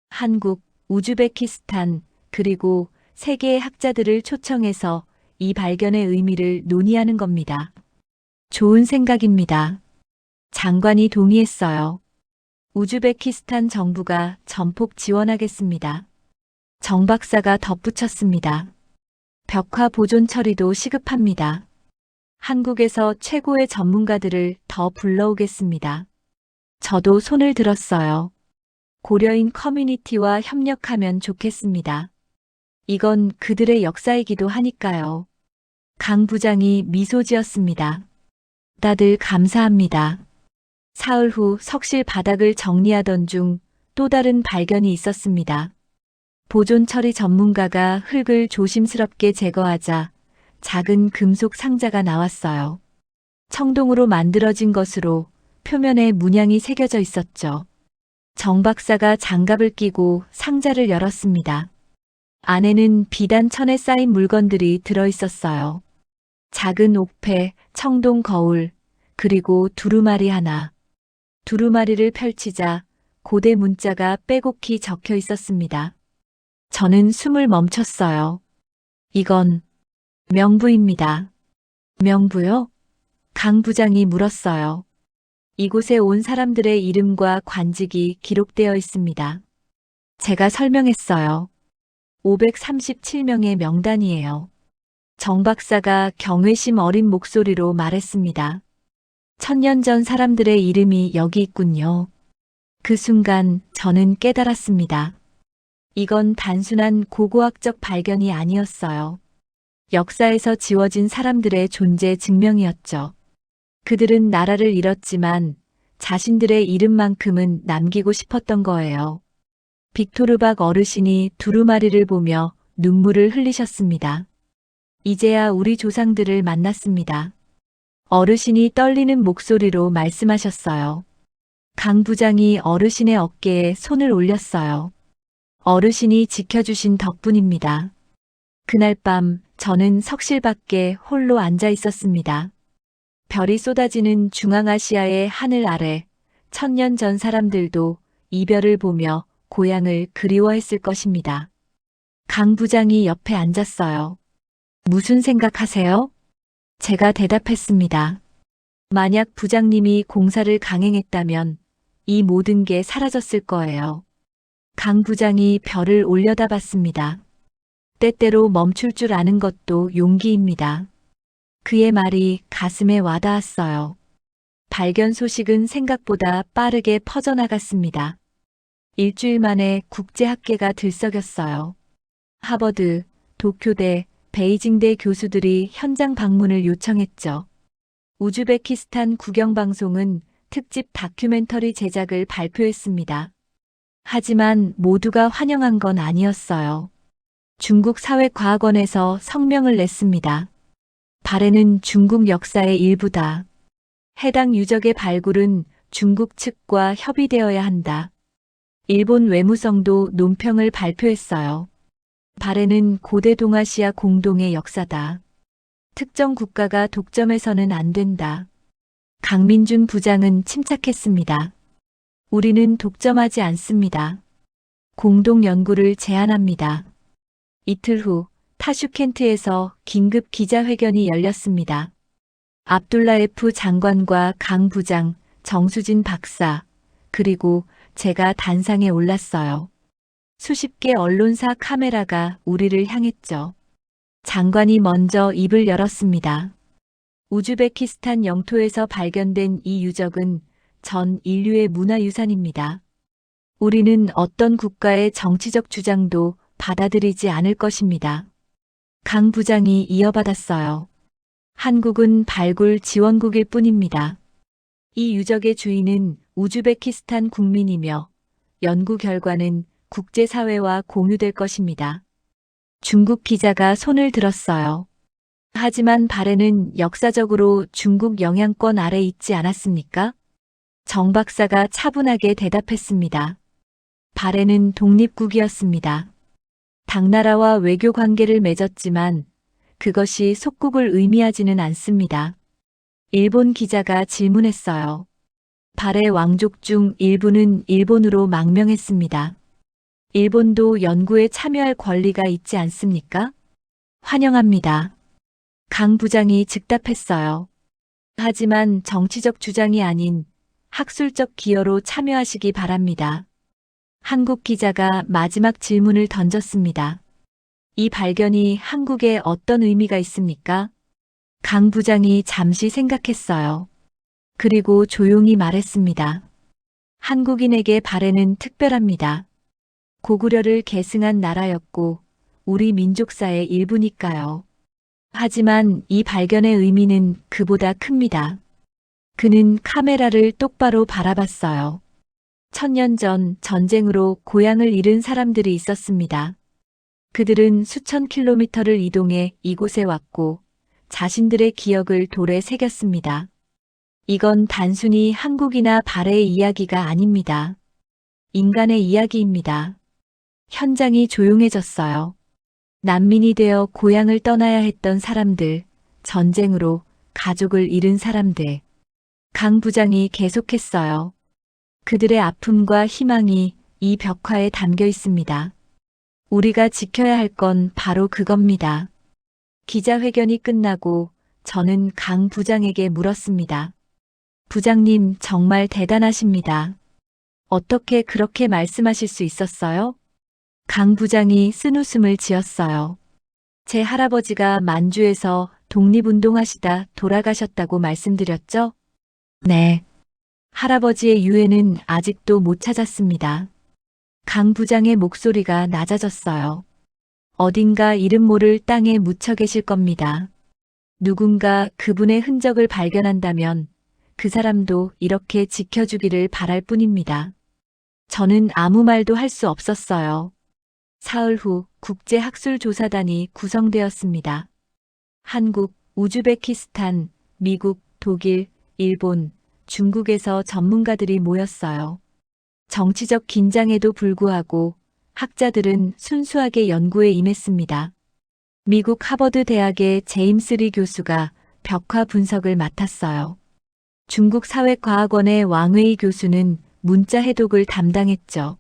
한국, 우즈베키스탄, 그리고 세계의 학자들을 초청해서 이 발견의 의미를 논의하는 겁니다. 좋은 생각입니다. 장관이 동의했어요. 우즈베키스탄 정부가 전폭 지원하겠습니다. 정 박사가 덧붙였습니다. 벽화 보존 처리도 시급합니다. 한국에서 최고의 전문가들을 더 불러오겠습니다. 저도 손을 들었어요. 고려인 커뮤니티와 협력하면 좋겠습니다. 이건 그들의 역사이기도 하니까요. 강 부장이 미소 지었습니다. 다들 감사합니다. 사흘 후 석실 바닥을 정리하던 중 또 다른 발견이 있었습니다. 보존 처리 전문가가 흙을 조심스럽게 제거하자 작은 금속 상자가 나왔어요. 청동으로 만들어진 것으로 표면에 문양이 새겨져 있었죠. 정 박사가 장갑을 끼고 상자를 열었습니다. 안에는 비단 천에 쌓인 물건들이 들어 있었어요. 작은 옥패, 청동 거울, 그리고 두루마리 하나. 두루마리를 펼치자 고대 문자가 빼곡히 적혀 있었습니다. 저는 숨을 멈췄어요. 이건 명부입니다. 명부요? 강 부장이 물었어요. 이곳에 온 사람들의 이름과 관직이 기록되어 있습니다. 제가 설명했어요. 537명의 명단이에요. 정 박사가 경외심 어린 목소리로 말했습니다. 1000년 전 사람들의 이름이 여기 있군요. 그 순간 저는 깨달았습니다. 이건 단순한 고고학적 발견이 아니었어요. 역사에서 지워진 사람들의 존재 증명이었죠. 그들은 나라를 잃었지만 자신들의 이름만큼은 남기고 싶었던 거예요. 빅토르박 어르신이 두루마리를 보며 눈물을 흘리셨습니다. 이제야 우리 조상들을 만났습니다. 어르신이 떨리는 목소리로 말씀하셨어요. 강 부장이 어르신의 어깨에 손을 올렸어요. 어르신이 지켜주신 덕분입니다. 그날 밤 저는 석실 밖에 홀로 앉아 있었습니다. 별이 쏟아지는 중앙아시아의 하늘 아래 1000년 전 사람들도 이별을 보며 고향을 그리워했을 것입니다. 강 부장이 옆에 앉았어요. 무슨 생각하세요? 제가 대답했습니다. 만약 부장님이 공사를 강행했다면 이 모든 게 사라졌을 거예요. 강 부장이 별을 올려다봤습니다. 때때로 멈출 줄 아는 것도 용기입니다. 그의 말이 가슴에 와닿았어요. 발견 소식은 생각보다 빠르게 퍼져나갔습니다. 일주일 만에 국제학계가 들썩였어요. 하버드, 도쿄대, 베이징대 교수들이 현장 방문을 요청했죠. 우즈베키스탄 국영방송은 특집 다큐멘터리 제작을 발표했습니다. 하지만 모두가 환영한 건 아니었어요. 중국 사회과학원에서 성명을 냈습니다. 발해는 중국 역사의 일부다. 해당 유적의 발굴은 중국 측과 협의되어야 한다. 일본 외무성도 논평을 발표했어요. 발해는 고대 동아시아 공동의 역사다. 특정 국가가 독점해서는 안 된다. 강민준 부장은 침착했습니다. 우리는 독점하지 않습니다. 공동 연구를 제안합니다. 이틀 후 타슈켄트에서 긴급 기자회견이 열렸습니다. 압둘라에프 장관과 강 부장, 정수진 박사, 그리고 제가 단상에 올랐어요. 수십 개 언론사 카메라가 우리를 향했죠. 장관이 먼저 입을 열었습니다. 우즈베키스탄 영토에서 발견된 이 유적은 전 인류의 문화유산입니다. 우리는 어떤 국가의 정치적 주장도 받아들이지 않을 것입니다. 강 부장이 이어받았어요. 한국은 발굴 지원국일 뿐입니다. 이 유적의 주인은 우즈베키스탄 국민이며 연구 결과는 국제사회와 공유될 것입니다. 중국 기자가 손을 들었어요. 하지만 발해는 역사적으로 중국 영향권 아래 있지 않았습니까? 정 박사가 차분하게 대답했습니다. 발해는 독립국이었습니다. 당나라와 외교 관계를 맺었지만 그것이 속국을 의미하지는 않습니다. 일본 기자가 질문했어요. 발해 왕족 중 일부는 일본으로 망명했습니다. 일본도 연구에 참여할 권리가 있지 않습니까? 환영합니다. 강 부장이 즉답했어요. 하지만 정치적 주장이 아닌 학술적 기여로 참여하시기 바랍니다. 한국 기자가 마지막 질문을 던졌습니다. 이 발견이 한국에 어떤 의미가 있습니까? 강 부장이 잠시 생각했어요. 그리고 조용히 말했습니다. 한국인에게 발해는 특별합니다. 고구려를 계승한 나라였고 우리 민족사의 일부니까요. 하지만 이 발견의 의미는 그보다 큽니다. 그는 카메라를 똑바로 바라봤어요. 1000년 전 전쟁으로 고향을 잃은 사람들이 있었습니다. 그들은 수천 킬로미터를 이동해 이곳에 왔고 자신들의 기억을 돌에 새겼습니다. 이건 단순히 한국이나 발해의 이야기가 아닙니다. 인간의 이야기입니다. 현장이 조용해졌어요. 난민이 되어 고향을 떠나야 했던 사람들, 전쟁으로 가족을 잃은 사람들. 강 부장이 계속했어요. 그들의 아픔과 희망이 이 벽화에 담겨 있습니다. 우리가 지켜야 할 건 바로 그겁니다. 기자회견이 끝나고 저는 강 부장에게 물었습니다. 부장님 정말 대단하십니다. 어떻게 그렇게 말씀하실 수 있었어요? 강 부장이 쓴웃음을 지었어요. 제 할아버지가 만주에서 독립운동하시다 돌아가셨다고 말씀드렸죠? 네. 할아버지의 유해는 아직도 못 찾았습니다. 강 부장의 목소리가 낮아졌어요. 어딘가 이름 모를 땅에 묻혀 계실 겁니다. 누군가 그분의 흔적을 발견한다면 그 사람도 이렇게 지켜주기를 바랄 뿐입니다. 저는 아무 말도 할 수 없었어요. 사흘 후 국제학술조사단이 구성되었습니다. 한국, 우즈베키스탄, 미국, 독일, 일본, 중국에서 전문가들이 모였어요. 정치적 긴장에도 불구하고 학자들은 순수하게 연구에 임했습니다. 미국 하버드 대학의 제임스 리 교수가 벽화 분석을 맡았어요. 중국 사회과학원의 왕웨이 교수는 문자 해독을 담당했죠.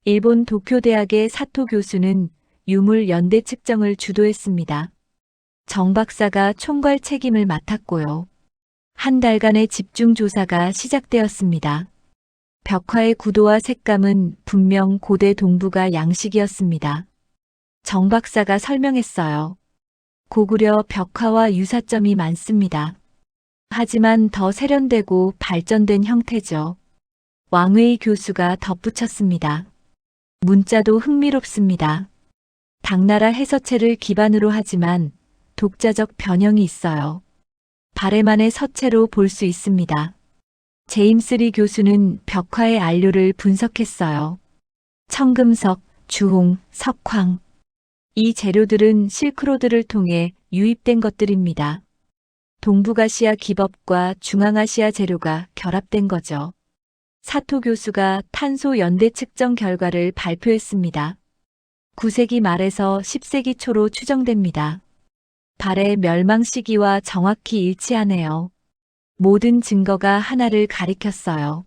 일본 도쿄대학의 사토 교수는 유물 연대 측정을 주도했습니다. 정 박사가 총괄 책임을 맡았고요. 한 달간의 집중 조사가 시작되었습니다. 벽화의 구도와 색감은 분명 고대 동부가 양식이었습니다. 정 박사가 설명했어요. 고구려 벽화와 유사점이 많습니다. 하지만 더 세련되고 발전된 형태죠. 왕웨이 교수가 덧붙였습니다. 문자도 흥미롭습니다. 당나라 해서체를 기반으로 하지만 독자적 변형이 있어요. 바레만의 서체로 볼 수 있습니다. 제임스 리 교수는 벽화의 안료를 분석했어요. 청금석, 주홍, 석황. 이 재료들은 실크로드를 통해 유입된 것들입니다. 동북아시아 기법과 중앙아시아 재료가 결합된 거죠. 사토 교수가 탄소 연대 측정 결과를 발표했습니다. 9세기 말에서 10세기 초로 추정됩니다. 발의 멸망 시기와 정확히 일치하네요. 모든 증거가 하나를 가리켰어요.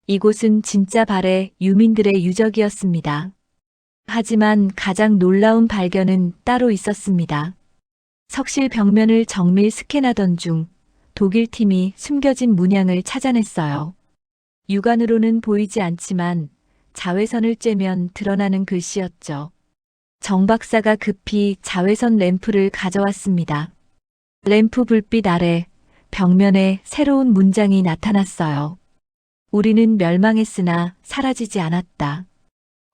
이곳은 진짜 발의 유민들의 유적이었습니다. 하지만 가장 놀라운 발견은 따로 있었습니다. 석실 벽면을 정밀 스캔하던 중 독일 팀이 숨겨진 문양을 찾아냈어요. 육안으로는 보이지 않지만 자외선을 쬐면 드러나는 글씨였죠. 정 박사가 급히 자외선 램프를 가져왔습니다. 램프 불빛 아래 벽면에 새로운 문장이 나타났어요. 우리는 멸망했으나 사라지지 않았다.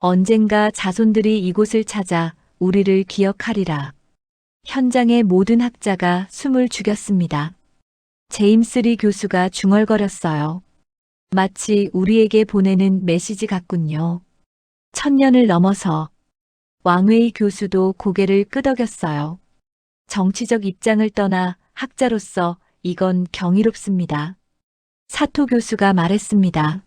언젠가 자손들이 이곳을 찾아 우리를 기억하리라. 현장의 모든 학자가 숨을 죽였습니다. 제임스 리 교수가 중얼거렸어요. 마치 우리에게 보내는 메시지 같군요. 1000년을 넘어서 왕웨이 교수도 고개를 끄덕였어요. 정치적 입장을 떠나 학자로서 이건 경이롭습니다. 사토 교수가 말했습니다.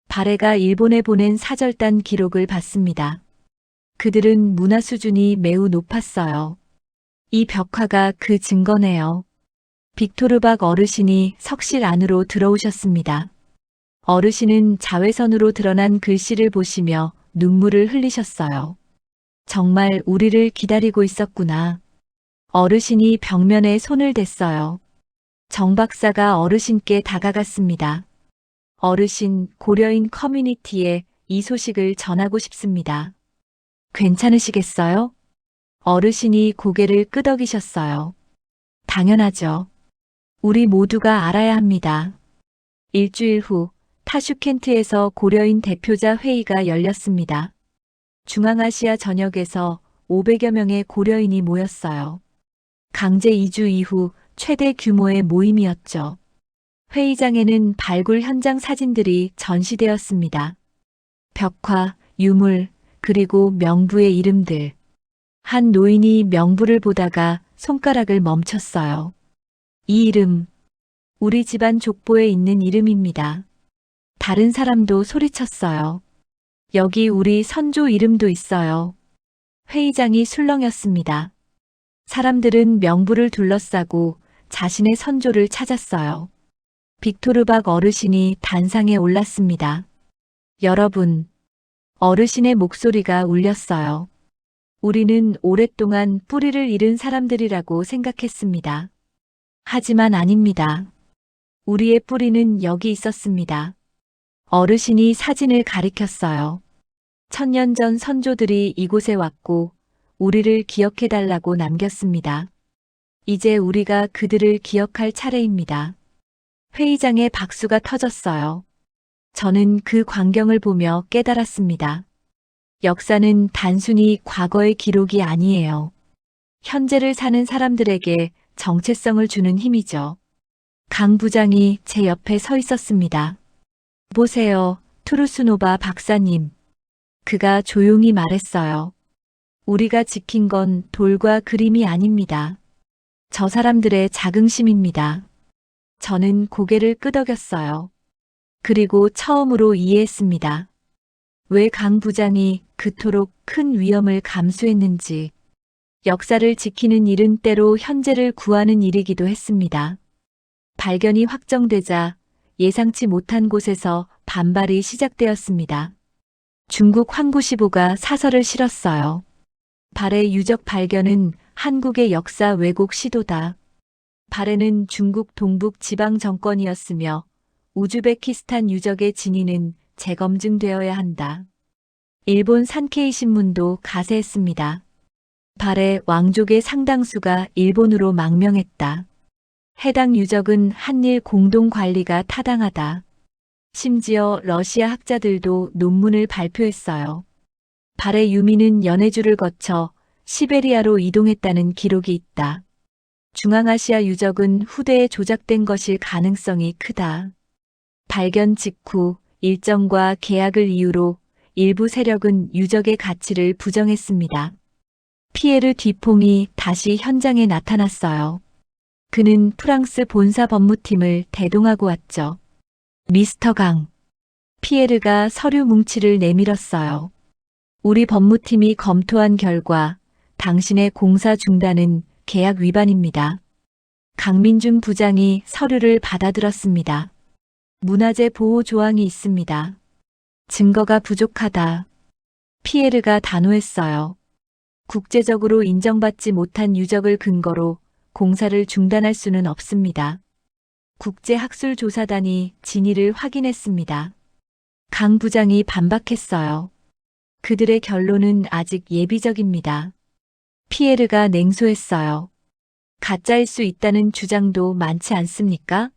바레가 일본에 보낸 사절단 기록을 봤습니다. 그들은 문화 수준이 매우 높았어요. 이 벽화가 그 증거네요. 빅토르박 어르신이 석실 안으로 들어오셨습니다. 어르신은 자외선으로 드러난 글씨를 보시며 눈물을 흘리셨어요. 정말 우리를 기다리고 있었구나. 어르신이 벽면에 손을 댔어요. 정 박사가 어르신께 다가갔습니다. 어르신, 고려인 커뮤니티에 이 소식을 전하고 싶습니다. 괜찮으시겠어요? 어르신이 고개를 끄덕이셨어요. 당연하죠. 우리 모두가 알아야 합니다. 일주일 후 타슈켄트에서 고려인 대표자 회의가 열렸습니다. 중앙아시아 전역에서 500여 명의 고려인이 모였어요. 강제 이주 이후 최대 규모의 모임이었죠. 회의장에는 발굴 현장 사진들이 전시되었습니다. 벽화, 유물, 그리고 명부의 이름들. 한 노인이 명부를 보다가 손가락을 멈췄어요. 이 이름, 우리 집안 족보에 있는 이름입니다. 다른 사람도 소리쳤어요. 여기 우리 선조 이름도 있어요. 회의장이 술렁였습니다. 사람들은 명부를 둘러싸고 자신의 선조를 찾았어요. 빅토르박 어르신이 단상에 올랐습니다. 여러분, 어르신의 목소리가 울렸어요. 우리는 오랫동안 뿌리를 잃은 사람들이라고 생각했습니다. 하지만 아닙니다. 우리의 뿌리는 여기 있었습니다. 어르신이 사진을 가리켰어요. 1000년 전 선조들이 이곳에 왔고 우리를 기억해달라고 남겼습니다. 이제 우리가 그들을 기억할 차례입니다. 회의장에 박수가 터졌어요. 저는 그 광경을 보며 깨달았습니다. 역사는 단순히 과거의 기록이 아니에요. 현재를 사는 사람들에게 정체성을 주는 힘이죠. 강 부장이 제 옆에 서 있었습니다. 보세요, 투루스노바 박사님. 그가 조용히 말했어요. 우리가 지킨 건 돌과 그림이 아닙니다. 저 사람들의 자긍심입니다. 저는 고개를 끄덕였어요. 그리고 처음으로 이해했습니다. 왜 강 부장이 그토록 큰 위험을 감수했는지. 역사를 지키는 일은 때로 현재를 구하는 일이기도 했습니다. 발견이 확정되자 예상치 못한 곳에서 반발이 시작되었습니다. 중국 황구시보가 사설을 실었어요. 발해 유적 발견은 한국의 역사 왜곡 시도다. 발해는 중국 동북 지방 정권이었으며 우즈베키스탄 유적의 진위는 재검증되어야 한다. 일본 산케이 신문도 가세했습니다. 발해 왕족의 상당수가 일본으로 망명했다. 해당 유적은 한일 공동 관리가 타당하다. 심지어 러시아 학자들도 논문을 발표했어요. 발해 유민은 연해주를 거쳐 시베리아로 이동했다는 기록이 있다. 중앙아시아 유적은 후대에 조작된 것일 가능성이 크다. 발견 직후 일정과 계약을 이유로 일부 세력은 유적의 가치를 부정했습니다. 피에르 뒤퐁이 다시 현장에 나타났어요. 그는 프랑스 본사 법무팀을 대동하고 왔죠. 미스터 강. 피에르가 서류 뭉치를 내밀었어요. 우리 법무팀이 검토한 결과 당신의 공사 중단은 계약 위반입니다. 강민준 부장이 서류를 받아들었습니다. 문화재 보호 조항이 있습니다. 증거가 부족하다. 피에르가 단호했어요. 국제적으로 인정받지 못한 유적을 근거로 공사를 중단할 수는 없습니다. 국제학술조사단이 진위를 확인했습니다. 강 부장이 반박했어요. 그들의 결론은 아직 예비적입니다. 피에르가 냉소했어요. 가짜일 수 있다는 주장도 많지 않습니까?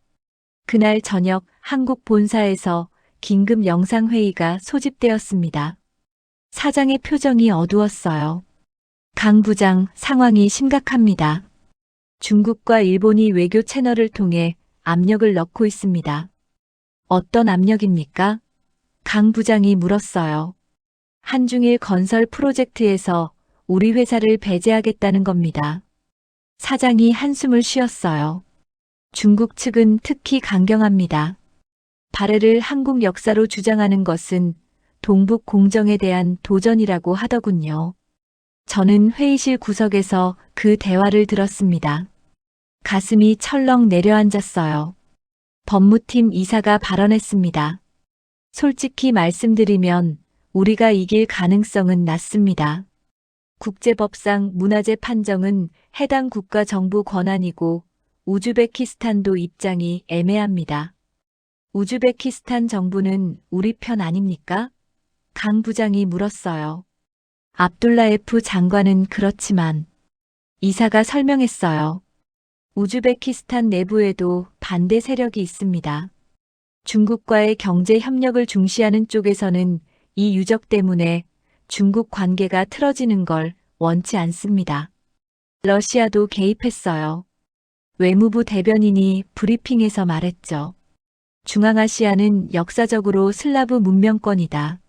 그날 저녁 한국 본사에서 긴급 영상회의가 소집되었습니다. 사장의 표정이 어두웠어요. 강 부장, 상황이 심각합니다. 중국과 일본이 외교 채널을 통해 압력을 넣고 있습니다. 어떤 압력입니까? 강 부장이 물었어요. 한중일 건설 프로젝트에서 우리 회사를 배제하겠다는 겁니다. 사장이 한숨을 쉬었어요. 중국 측은 특히 강경합니다. 발해를 한국 역사로 주장하는 것은 동북 공정에 대한 도전이라고 하더군요. 저는 회의실 구석에서 그 대화를 들었습니다. 가슴이 철렁 내려앉았어요. 법무팀 이사가 발언했습니다. 솔직히 말씀드리면 우리가 이길 가능성은 낮습니다. 국제법상 문화재 판정은 해당 국가 정부 권한이고 우즈베키스탄도 입장이 애매합니다. 우즈베키스탄 정부는 우리 편 아닙니까? 강 부장이 물었어요. 압둘라에프 장관은 그렇지만 이사가 설명했어요. 우즈베키스탄 내부에도 반대 세력이 있습니다. 중국과의 경제 협력을 중시하는 쪽에서는 이 유적 때문에 중국 관계가 틀어지는 걸 원치 않습니다. 러시아도 개입했어요. 외무부 대변인이 브리핑에서 말했죠. 중앙아시아는 역사적으로 슬라브 문명권이다.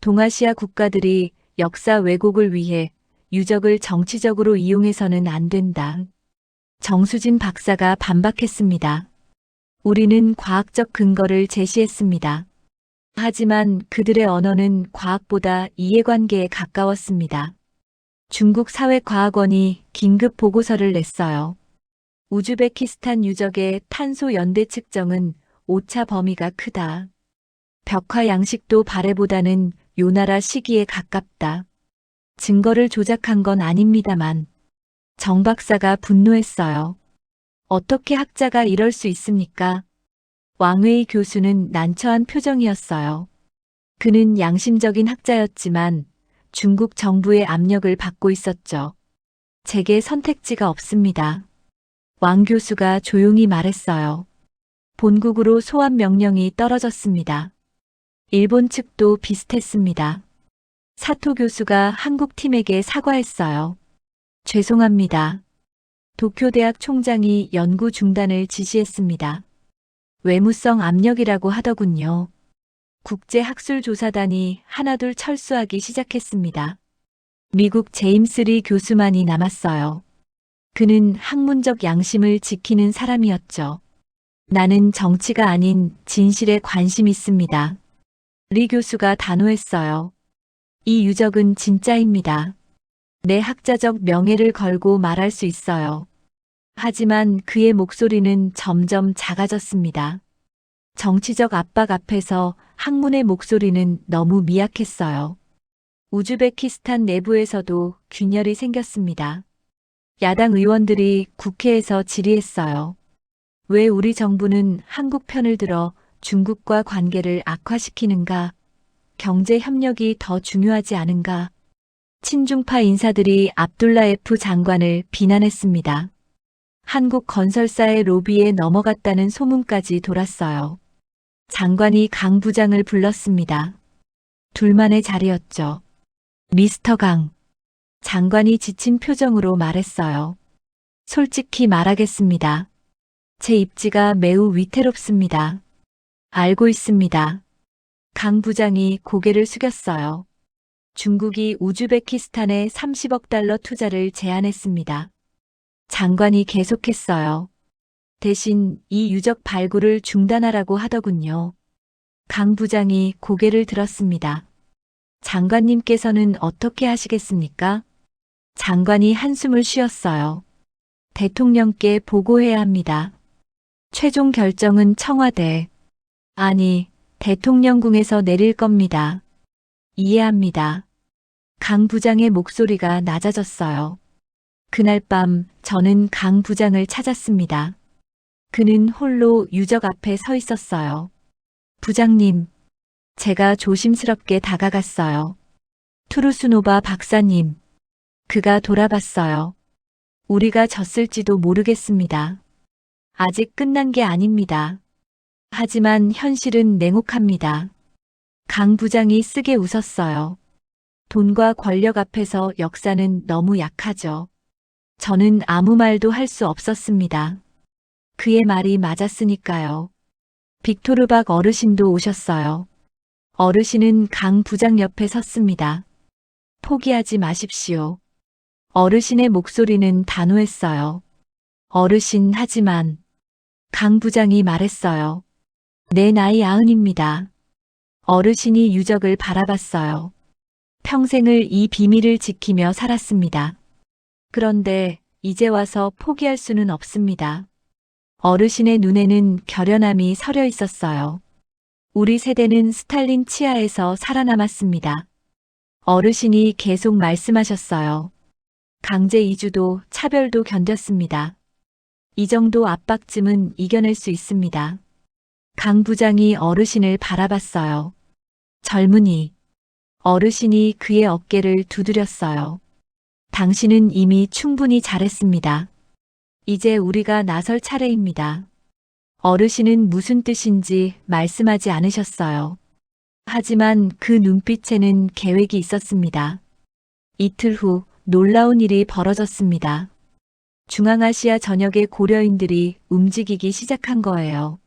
동아시아 국가들이 역사 왜곡을 위해 유적을 정치적으로 이용해서는 안 된다. 정수진 박사가 반박했습니다. 우리는 과학적 근거를 제시했습니다. 하지만 그들의 언어는 과학보다 이해관계에 가까웠습니다. 중국 사회과학원이 긴급 보고서를 냈어요. 우즈베키스탄 유적의 탄소 연대 측정은 오차 범위가 크다. 벽화 양식도 발해보다는 요나라 시기에 가깝다. 증거를 조작한 건 아닙니다만 정 박사가 분노했어요. 어떻게 학자가 이럴 수 있습니까? 왕웨이 교수는 난처한 표정이었어요. 그는 양심적인 학자였지만 중국 정부의 압력을 받고 있었죠. 제게 선택지가 없습니다. 왕 교수가 조용히 말했어요. 본국으로 소환 명령이 떨어졌습니다. 일본 측도 비슷했습니다. 사토 교수가 한국 팀에게 사과했어요. 죄송합니다. 도쿄대학 총장이 연구 중단을 지시했습니다. 외무성 압력이라고 하더군요. 국제학술조사단이 하나둘 철수하기 시작했습니다. 미국 제임스 리 교수만이 남았어요. 그는 학문적 양심을 지키는 사람이었죠. 나는 정치가 아닌 진실에 관심 있습니다. 리 교수가 단호했어요. 이 유적은 진짜입니다. 내 학자적 명예를 걸고 말할 수 있어요. 하지만 그의 목소리는 점점 작아졌습니다. 정치적 압박 앞에서 학문의 목소리는 너무 미약했어요. 우즈베키스탄 내부에서도 균열이 생겼습니다. 야당 의원들이 국회에서 질의했어요. 왜 우리 정부는 한국 편을 들어 중국과 관계를 악화시키는가? 경제 협력이 더 중요하지 않은가? 친중파 인사들이 압둘라에프 장관을 비난했습니다. 한국 건설사의 로비에 넘어갔다는 소문까지 돌았어요. 장관이 강 부장을 불렀습니다. 둘만의 자리였죠. 미스터 강. 장관이 지친 표정으로 말했어요. 솔직히 말하겠습니다. 제 입지가 매우 위태롭습니다. 알고 있습니다. 강 부장이 고개를 숙였어요. 중국이 우즈베키스탄에 30억 달러 투자를 제안했습니다. 장관이 계속했어요. 대신 이 유적 발굴을 중단하라고 하더군요. 강 부장이 고개를 들었습니다. 장관님께서는 어떻게 하시겠습니까? 장관이 한숨을 쉬었어요. 대통령께 보고해야 합니다. 최종 결정은 청와대, 아니, 대통령궁에서 내릴 겁니다. 이해합니다. 강 부장의 목소리가 낮아졌어요. 그날 밤 저는 강 부장을 찾았습니다. 그는 홀로 유적 앞에 서 있었어요. 부장님, 제가 조심스럽게 다가갔어요. 투르스노바 박사님. 그가 돌아봤어요. 우리가 졌을지도 모르겠습니다. 아직 끝난 게 아닙니다. 하지만 현실은 냉혹합니다. 강 부장이 쓰게 웃었어요. 돈과 권력 앞에서 역사는 너무 약하죠. 저는 아무 말도 할 수 없었습니다. 그의 말이 맞았으니까요. 빅토르박 어르신도 오셨어요. 어르신은 강 부장 옆에 섰습니다. 포기하지 마십시오. 어르신의 목소리는 단호했어요. 어르신 하지만 강 부장이 말했어요. 내 나이 90입니다. 어르신이 유적을 바라봤어요. 평생을 이 비밀을 지키며 살았습니다. 그런데 이제 와서 포기할 수는 없습니다. 어르신의 눈에는 결연함이 서려 있었어요. 우리 세대는 스탈린 치하에서 살아남았습니다. 어르신이 계속 말씀하셨어요. 강제 이주도 차별도 견뎠습니다. 이 정도 압박쯤은 이겨낼 수 있습니다. 강 부장이 어르신을 바라봤어요. 젊은이. 어르신이 그의 어깨를 두드렸어요. 당신은 이미 충분히 잘했습니다. 이제 우리가 나설 차례입니다. 어르신은 무슨 뜻인지 말씀하지 않으셨어요. 하지만 그 눈빛에는 계획이 있었습니다. 이틀 후 놀라운 일이 벌어졌습니다. 중앙아시아 전역의 고려인들이 움직이기 시작한 거예요.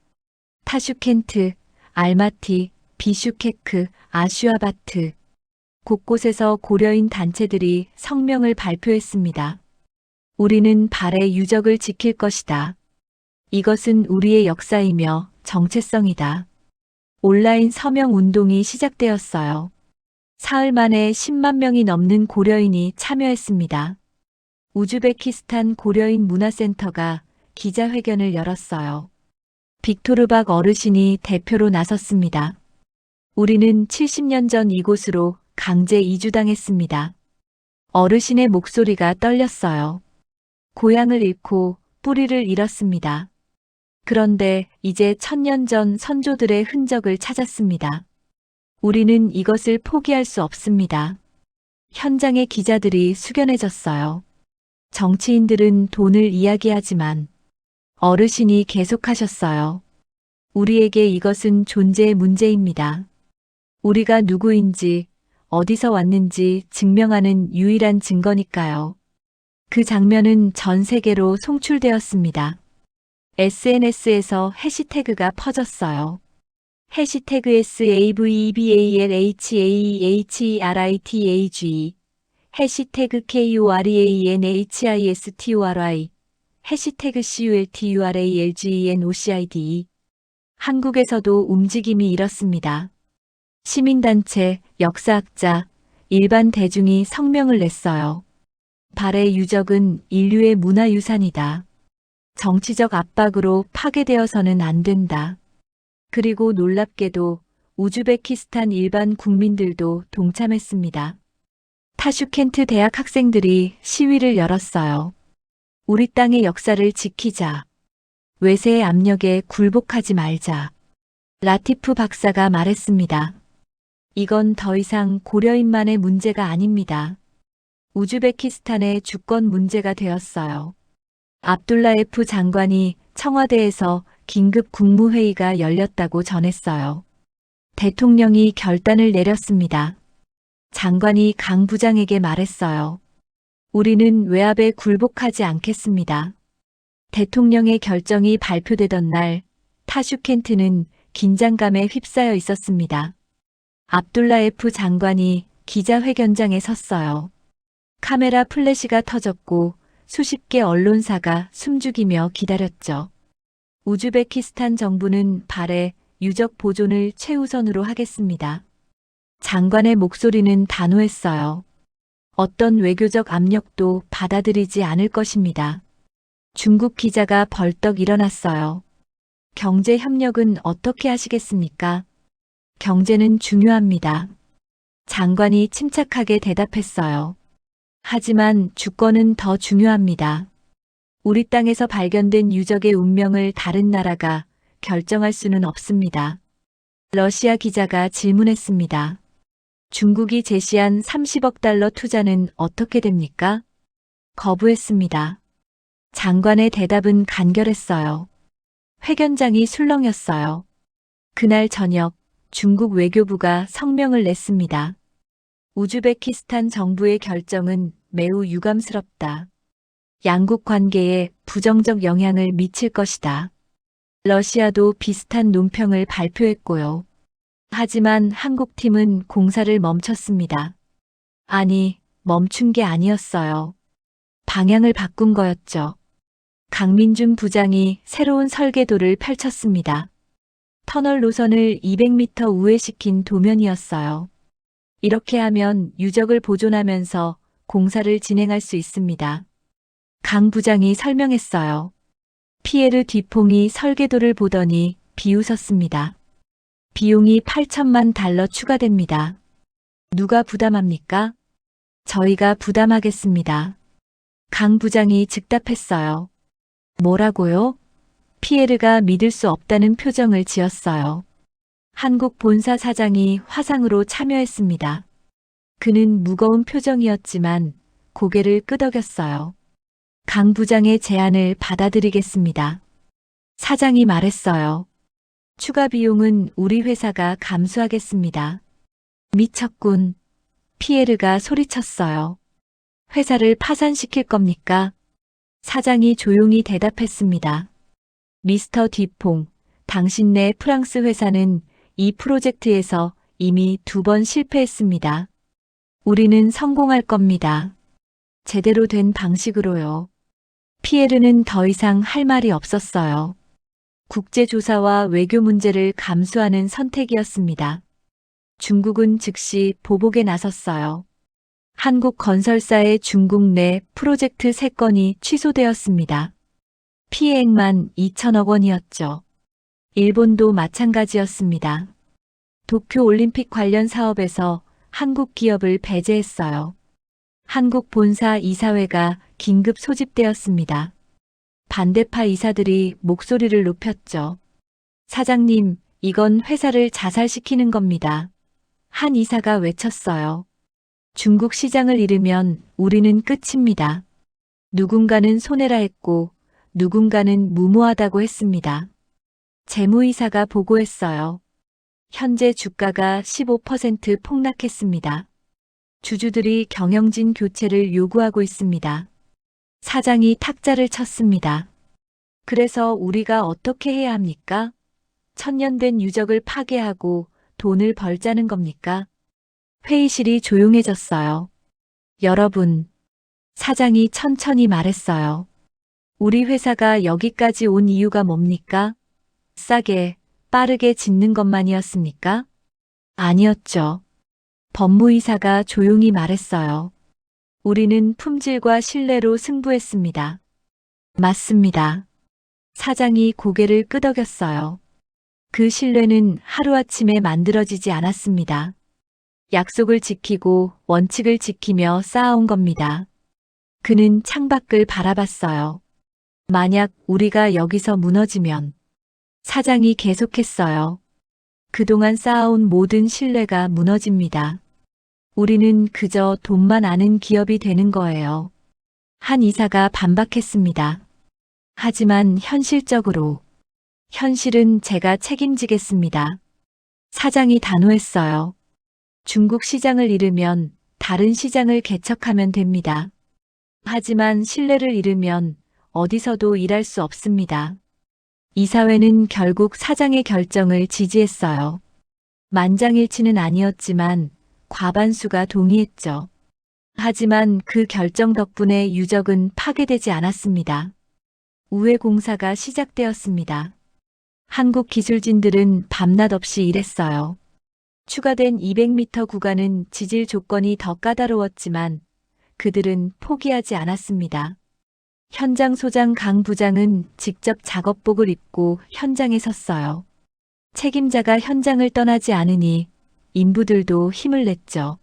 타슈켄트, 알마티, 비슈케크, 아슈아바트. 곳곳에서 고려인 단체들이 성명을 발표했습니다. 우리는 발의 유적을 지킬 것이다. 이것은 우리의 역사이며 정체성이다. 온라인 서명 운동이 시작되었어요. 사흘 만에 10만 명이 넘는 고려인이 참여했습니다. 우즈베키스탄 고려인 문화센터가 기자회견을 열었어요. 빅토르박 어르신이 대표로 나섰습니다. 우리는 70년 전 이곳으로 강제 이주당했습니다. 어르신의 목소리가 떨렸어요. 고향을 잃고 뿌리를 잃었습니다. 그런데 이제 1000년 전 선조들의 흔적을 찾았습니다. 우리는 이것을 포기할 수 없습니다. 현장의 기자들이 숙연해졌어요. 정치인들은 돈을 이야기하지만 어르신이 계속하셨어요. 우리에게 이것은 존재의 문제입니다. 우리가 누구인지, 어디서 왔는지 증명하는 유일한 증거니까요. 그 장면은 전 세계로 송출되었습니다. SNS에서 해시태그가 퍼졌어요. 해시태그 SAVEBALHAEHERITAG 해시태그 KOREANHISTORY 해시태그 CULTURALGENOCID 한국에서도 움직임이 일었습니다. 시민단체, 역사학자, 일반 대중이 성명을 냈어요. 발의 유적은 인류의 문화유산이다. 정치적 압박으로 파괴되어서는 안 된다. 그리고 놀랍게도 우즈베키스탄 일반 국민들도 동참했습니다. 타슈켄트 대학 학생들이 시위를 열었어요. 우리 땅의 역사를 지키자. 외세의 압력에 굴복하지 말자. 라티프 박사가 말했습니다. 이건 더 이상 고려인만의 문제가 아닙니다. 우즈베키스탄의 주권 문제가 되었어요. 압둘라예프 장관이 청와대에서 긴급 국무회의가 열렸다고 전했어요. 대통령이 결단을 내렸습니다. 장관이 강 부장에게 말했어요. 우리는 외압에 굴복하지 않겠습니다. 대통령의 결정이 발표되던 날 타슈켄트는 긴장감에 휩싸여 있었습니다. 압둘라예프 장관이 기자회견장에 섰어요. 카메라 플래시가 터졌고 수십 개 언론사가 숨죽이며 기다렸죠. 우즈베키스탄 정부는 발해 유적 보존을 최우선으로 하겠습니다. 장관의 목소리는 단호했어요. 어떤 외교적 압력도 받아들이지 않을 것입니다. 중국 기자가 벌떡 일어났어요. 경제 협력은 어떻게 하시겠습니까? 경제는 중요합니다. 장관이 침착하게 대답했어요. 하지만 주권은 더 중요합니다. 우리 땅에서 발견된 유적의 운명을 다른 나라가 결정할 수는 없습니다. 러시아 기자가 질문했습니다. 중국이 제시한 30억 달러 투자는 어떻게 됩니까? 거부했습니다. 장관의 대답은 간결했어요. 회견장이 술렁였어요. 그날 저녁 중국 외교부가 성명을 냈습니다. 우즈베키스탄 정부의 결정은 매우 유감스럽다. 양국 관계에 부정적 영향을 미칠 것이다. 러시아도 비슷한 논평을 발표했고요. 하지만 한국 팀은 공사를 멈췄습니다. 아니, 멈춘 게 아니었어요. 방향을 바꾼 거였죠. 강민준 부장이 새로운 설계도를 펼쳤습니다. 터널 노선을 200m 우회시킨 도면이었어요. 이렇게 하면 유적을 보존하면서 공사를 진행할 수 있습니다. 강 부장이 설명했어요. 피에르 뒤퐁이 설계도를 보더니 비웃었습니다. 비용이 8천만 달러 추가됩니다. 누가 부담합니까? 저희가 부담하겠습니다. 강 부장이 즉답했어요. 뭐라고요? 피에르가 믿을 수 없다는 표정을 지었어요. 한국 본사 사장이 화상으로 참여했습니다. 그는 무거운 표정이었지만 고개를 끄덕였어요. 강 부장의 제안을 받아들이겠습니다. 사장이 말했어요. 추가 비용은 우리 회사가 감수하겠습니다. 미쳤군. 피에르가 소리쳤어요. 회사를 파산시킬 겁니까? 사장이 조용히 대답했습니다. 미스터 뒤퐁, 당신네 프랑스 회사는 이 프로젝트에서 이미 2번 실패했습니다. 우리는 성공할 겁니다. 제대로 된 방식으로요. 피에르는 더 이상 할 말이 없었어요. 국제조사와 외교 문제를 감수하는 선택이었습니다. 중국은 즉시 보복에 나섰어요. 한국 건설사의 중국 내 프로젝트 3건이 취소되었습니다. 피해액만 2천억 원이었죠. 일본도 마찬가지였습니다. 도쿄올림픽 관련 사업에서 한국 기업을 배제했어요. 한국 본사 이사회가 긴급 소집되었습니다. 반대파 이사들이 목소리를 높였죠. 사장님, 이건 회사를 자살시키는 겁니다. 한 이사가 외쳤어요. 중국 시장을 잃으면 우리는 끝입니다. 누군가는 손해라 했고 누군가는 무모하다고 했습니다. 재무이사가 보고했어요. 현재 주가가 15% 폭락했습니다. 주주들이 경영진 교체를 요구하고 있습니다. 사장이 탁자를 쳤습니다. 그래서 우리가 어떻게 해야 합니까? 천년된 유적을 파괴하고 돈을 벌자는 겁니까? 회의실이 조용해졌어요. 여러분, 사장이 천천히 말했어요. 우리 회사가 여기까지 온 이유가 뭡니까? 싸게, 빠르게 짓는 것만이었습니까? 아니었죠. 법무이사가 조용히 말했어요. 우리는 품질과 신뢰로 승부했습니다. 맞습니다. 사장이 고개를 끄덕였어요. 그 신뢰는 하루아침에 만들어지지 않았습니다. 약속을 지키고 원칙을 지키며 쌓아온 겁니다. 그는 창밖을 바라봤어요. 만약 우리가 여기서 무너지면 사장이 계속했어요. 그동안 쌓아온 모든 신뢰가 무너집니다. 우리는 그저 돈만 아는 기업이 되는 거예요. 한 이사가 반박했습니다. 하지만 현실은 제가 책임지겠습니다. 사장이 단호했어요. 중국 시장을 잃으면 다른 시장을 개척하면 됩니다. 하지만 신뢰를 잃으면 어디서도 일할 수 없습니다. 이사회는 결국 사장의 결정을 지지했어요. 만장일치는 아니었지만 과반수가 동의했죠. 하지만 그 결정 덕분에 유적은 파괴되지 않았습니다. 우회 공사가 시작되었습니다. 한국 기술진들은 밤낮 없이 일했어요. 추가된 200m 구간은 지질 조건이 더 까다로웠지만 그들은 포기하지 않았습니다. 현장 소장 강 부장은 직접 작업복을 입고 현장에 섰어요. 책임자가 현장을 떠나지 않으니 인부들도 힘을 냈죠.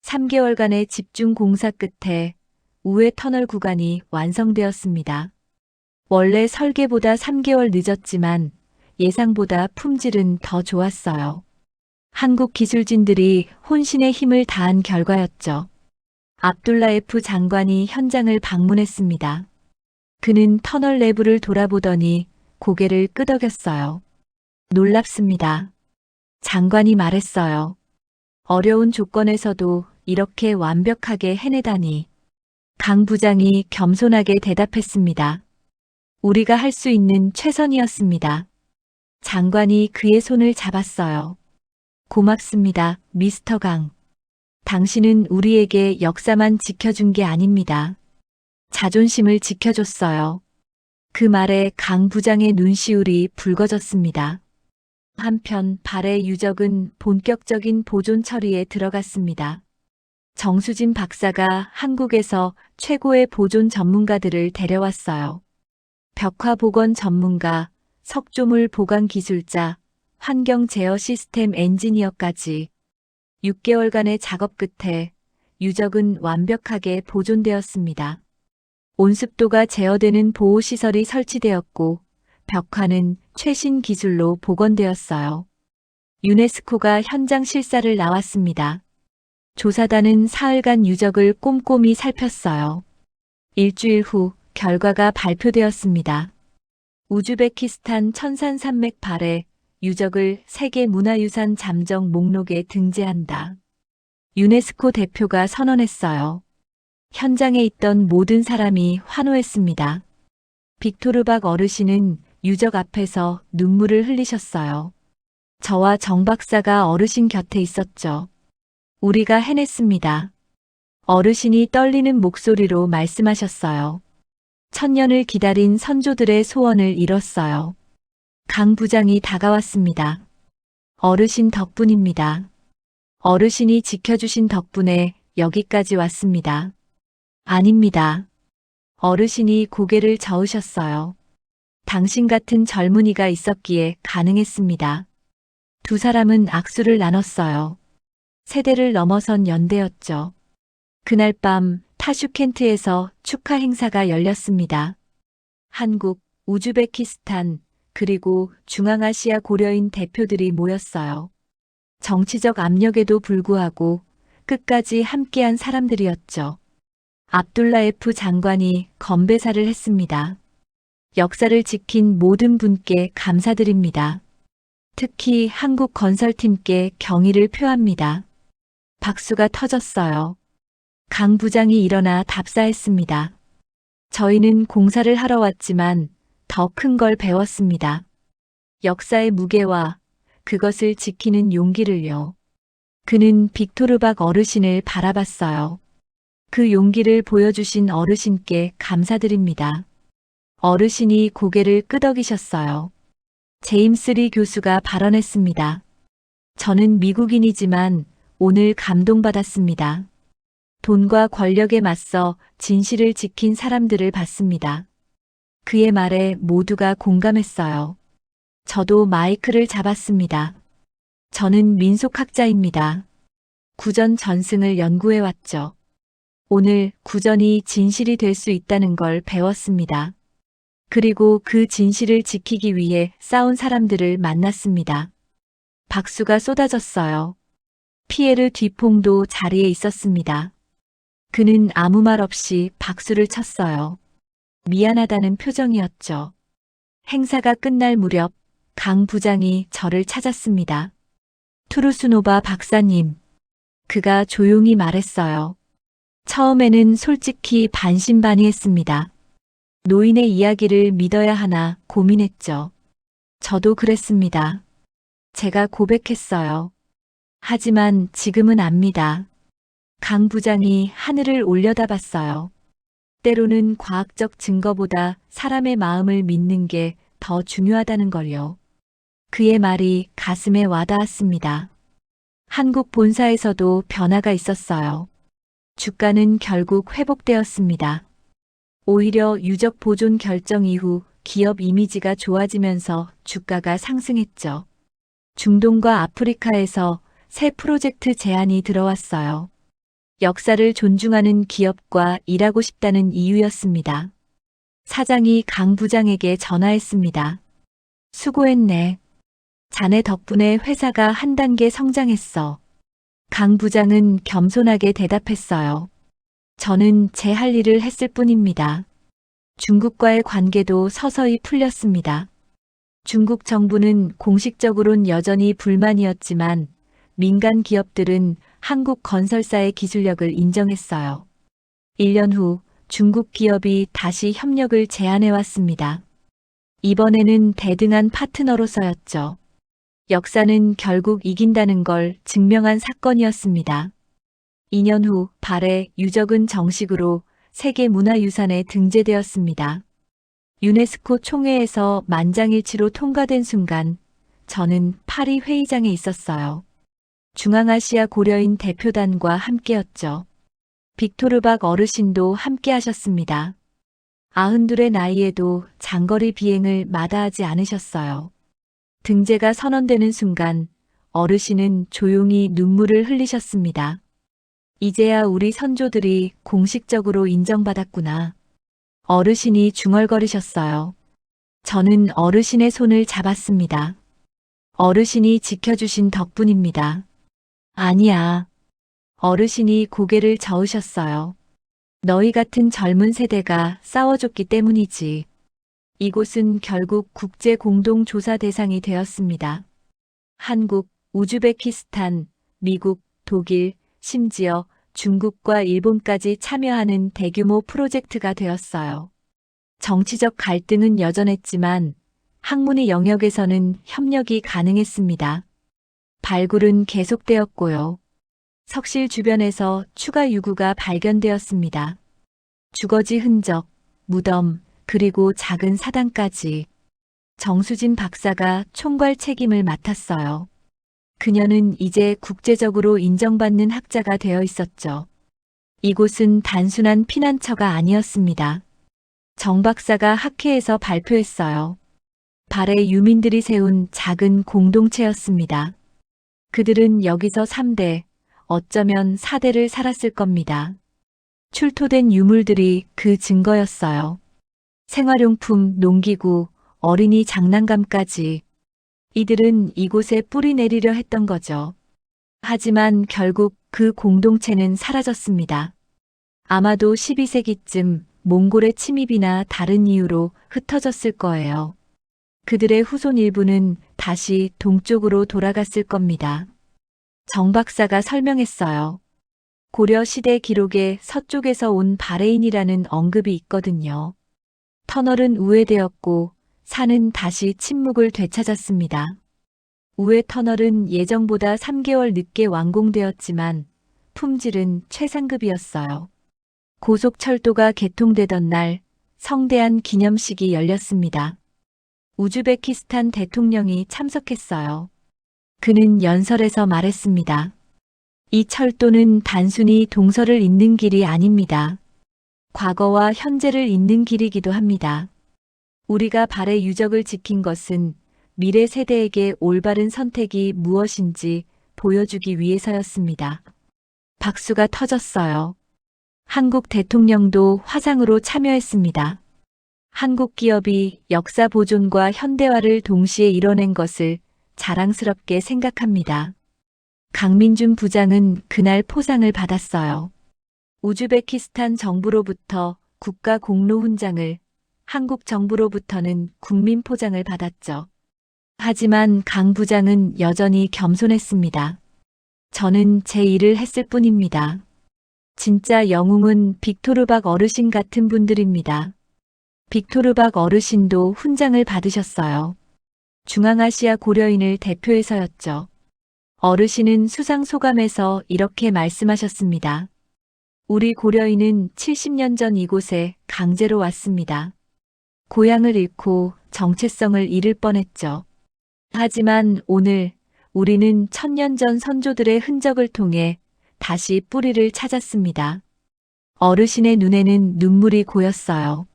3개월간의 집중 공사 끝에 우회 터널 구간이 완성되었습니다. 원래 설계보다 3개월 늦었지만 예상보다 품질은 더 좋았어요. 한국 기술진들이 혼신의 힘을 다한 결과였죠. 압둘라에프 장관이 현장을 방문했습니다. 그는 터널 내부를 돌아보더니 고개를 끄덕였어요. 놀랍습니다. 장관이 말했어요. 어려운 조건에서도 이렇게 완벽하게 해내다니. 강 부장이 겸손하게 대답했습니다. 우리가 할 수 있는 최선이었습니다. 장관이 그의 손을 잡았어요. 고맙습니다, 미스터 강. 당신은 우리에게 역사만 지켜준 게 아닙니다. 자존심을 지켜줬어요. 그 말에 강 부장의 눈시울이 붉어졌습니다. 한편 발의 유적은 본격적인 보존 처리에 들어갔습니다. 정수진 박사가 한국에서 최고의 보존 전문가들을 데려왔어요. 벽화 복원 전문가, 석조물 보관 기술자, 환경 제어 시스템 엔지니어까지 6개월간의 작업 끝에 유적은 완벽하게 보존되었습니다. 온습도가 제어되는 보호시설이 설치되었고 벽화는 최신 기술로 복원되었어요. 유네스코가 현장 실사를 나왔습니다. 조사단은 사흘간 유적을 꼼꼼히 살폈어요. 일주일 후 결과가 발표되었습니다. 우즈베키스탄 천산산맥 발해 유적을 세계문화유산 잠정 목록에 등재한다. 유네스코 대표가 선언했어요. 현장에 있던 모든 사람이 환호했습니다. 빅토르박 어르신은 유적 앞에서 눈물을 흘리셨어요. 저와 정 박사가 어르신 곁에 있었죠. 우리가 해냈습니다. 어르신이 떨리는 목소리로 말씀하셨어요. 천년을 기다린 선조들의 소원을 이뤘어요. 강 부장이 다가왔습니다. 어르신 덕분입니다. 어르신이 지켜주신 덕분에 여기까지 왔습니다. 아닙니다. 어르신이 고개를 저으셨어요. 당신 같은 젊은이가 있었기에 가능했습니다. 두 사람은 악수를 나눴어요. 세대를 넘어선 연대였죠. 그날 밤 타슈켄트에서 축하 행사가 열렸습니다. 한국, 우즈베키스탄, 그리고 중앙아시아 고려인 대표들이 모였어요. 정치적 압력에도 불구하고 끝까지 함께한 사람들이었죠. 압둘라에프 장관이 건배사를 했습니다. 역사를 지킨 모든 분께 감사드립니다. 특히 한국 건설팀께 경의를 표합니다. 박수가 터졌어요. 강 부장이 일어나 답사했습니다. 저희는 공사를 하러 왔지만 더 큰 걸 배웠습니다. 역사의 무게와 그것을 지키는 용기를요. 그는 빅토르박 어르신을 바라봤어요. 그 용기를 보여주신 어르신께 감사드립니다. 어르신이 고개를 끄덕이셨어요. 제임스 리 교수가 발언했습니다. 저는 미국인이지만 오늘 감동받았습니다. 돈과 권력에 맞서 진실을 지킨 사람들을 봤습니다. 그의 말에 모두가 공감했어요. 저도 마이크를 잡았습니다. 저는 민속학자입니다. 구전 전승을 연구해왔죠. 오늘 구전이 진실이 될 수 있다는 걸 배웠습니다. 그리고 그 진실을 지키기 위해 싸운 사람들을 만났습니다. 박수가 쏟아졌어요. 피에르 뒤퐁도 자리에 있었습니다. 그는 아무 말 없이 박수를 쳤어요. 미안하다는 표정이었죠. 행사가 끝날 무렵 강 부장이 저를 찾았습니다. 투르스노바 박사님. 그가 조용히 말했어요. 처음에는 솔직히 반신반의했습니다. 노인의 이야기를 믿어야 하나 고민했죠. 저도 그랬습니다. 제가 고백했어요. 하지만 지금은 압니다. 강 부장이 하늘을 올려다봤어요. 때로는 과학적 증거보다 사람의 마음을 믿는 게 더 중요하다는 걸요. 그의 말이 가슴에 와닿았습니다. 한국 본사에서도 변화가 있었어요. 주가는 결국 회복되었습니다. 오히려 유적 보존 결정 이후 기업 이미지가 좋아지면서 주가가 상승했죠. 중동과 아프리카에서 새 프로젝트 제안이 들어왔어요. 역사를 존중하는 기업과 일하고 싶다는 이유였습니다. 사장이 강 부장에게 전화했습니다. 수고했네. 자네 덕분에 회사가 한 단계 성장했어. 강 부장은 겸손하게 대답했어요. 저는 제 할 일을 했을 뿐입니다. 중국과의 관계도 서서히 풀렸습니다. 중국 정부는 공식적으론 여전히 불만이었지만 민간 기업들은 한국 건설사의 기술력을 인정했어요. 1년 후 중국 기업이 다시 협력을 제안해왔습니다. 이번에는 대등한 파트너로서였죠. 역사는 결국 이긴다는 걸 증명한 사건이었습니다. 2년 후 발해 유적은 정식으로 세계문화유산에 등재되었습니다. 유네스코 총회에서 만장일치로 통과된 순간 저는 파리 회의장에 있었어요. 중앙아시아 고려인 대표단과 함께였죠. 빅토르박 어르신도 함께 하셨습니다. 92의 나이에도 장거리 비행을 마다하지 않으셨어요. 등재가 선언되는 순간 어르신은 조용히 눈물을 흘리셨습니다. 이제야 우리 선조들이 공식적으로 인정받았구나. 어르신이 중얼거리셨어요. 저는 어르신의 손을 잡았습니다. 어르신이 지켜주신 덕분입니다. 아니야. 어르신이 고개를 저으셨어요. 너희 같은 젊은 세대가 싸워줬기 때문이지. 이곳은 결국 국제 공동 조사 대상이 되었습니다. 한국, 우즈베키스탄, 미국, 독일, 심지어 중국과 일본까지 참여하는 대규모 프로젝트가 되었어요. 정치적 갈등은 여전했지만 학문의 영역에서는 협력이 가능했습니다. 발굴은 계속되었고요. 석실 주변에서 추가 유구가 발견되었습니다. 주거지 흔적, 무덤, 그리고 작은 사당까지. 정수진 박사가 총괄 책임을 맡았어요. 그녀는 이제 국제적으로 인정받는 학자가 되어 있었죠. 이곳은 단순한 피난처가 아니었습니다. 정 박사가 학회에서 발표했어요. 발해 유민들이 세운 작은 공동체였습니다. 그들은 여기서 3대, 어쩌면 4대를 살았을 겁니다. 출토된 유물들이 그 증거였어요. 생활용품, 농기구, 어린이 장난감까지. 이들은 이곳에 뿌리 내리려 했던 거죠. 하지만 결국 그 공동체는 사라졌습니다. 아마도 12세기쯤 몽골의 침입이나 다른 이유로 흩어졌을 거예요. 그들의 후손 일부는 다시 동쪽으로 돌아갔을 겁니다. 정 박사가 설명했어요. 고려 시대 기록에 서쪽에서 온 바레인이라는 언급이 있거든요. 터널은 우회되었고 산은 다시 침묵을 되찾았습니다. 우회 터널은 예정보다 3개월 늦게 완공되었지만 품질은 최상급이었어요. 고속철도가 개통되던 날 성대한 기념식이 열렸습니다. 우즈베키스탄 대통령이 참석했어요. 그는 연설에서 말했습니다. 이 철도는 단순히 동서를 잇는 길이 아닙니다. 과거와 현재를 잇는 길이기도 합니다. 우리가 발해 유적을 지킨 것은 미래 세대에게 올바른 선택이 무엇인지 보여주기 위해서였습니다. 박수가 터졌어요. 한국 대통령도 화상으로 참여했습니다. 한국 기업이 역사 보존과 현대화를 동시에 이뤄낸 것을 자랑스럽게 생각합니다. 강민준 부장은 그날 포상을 받았어요. 우즈베키스탄 정부로부터 국가 공로 훈장을, 한국 정부로부터는 국민 포장을 받았죠. 하지만 강 부장은 여전히 겸손했습니다. 저는 제 일을 했을 뿐입니다. 진짜 영웅은 빅토르박 어르신 같은 분들입니다. 빅토르박 어르신도 훈장을 받으셨어요. 중앙아시아 고려인을 대표해서였죠. 어르신은 수상 소감에서 이렇게 말씀하셨습니다. 우리 고려인은 70년 전 이곳에 강제로 왔습니다. 고향을 잃고 정체성을 잃을 뻔했죠. 하지만 오늘 우리는 1000년 전 선조들의 흔적을 통해 다시 뿌리를 찾았습니다. 어르신의 눈에는 눈물이 고였어요.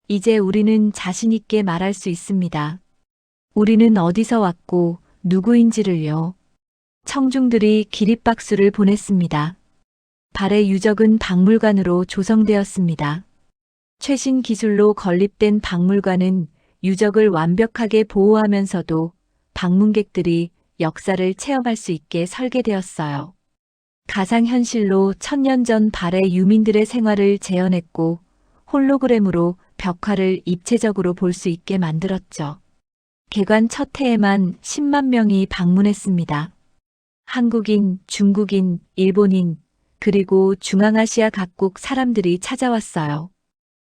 이제 우리는 자신 있게 말할 수 있습니다. 우리는 어디서 왔고 누구인지를요. 청중들이 기립박수를 보냈습니다. 발의 유적은 박물관으로 조성되었습니다. 최신 기술로 건립된 박물관은 유적을 완벽하게 보호하면서도 방문객들이 역사를 체험할 수 있게 설계되었어요. 가상현실로 1000년 전 발의 유민들의 생활을 재현했고 홀로그램으로 벽화를 입체적으로 볼 수 있게 만들었죠. 개관 첫 해에만 10만 명이 방문했습니다. 한국인, 중국인, 일본인, 그리고 중앙아시아 각국 사람들이 찾아왔어요.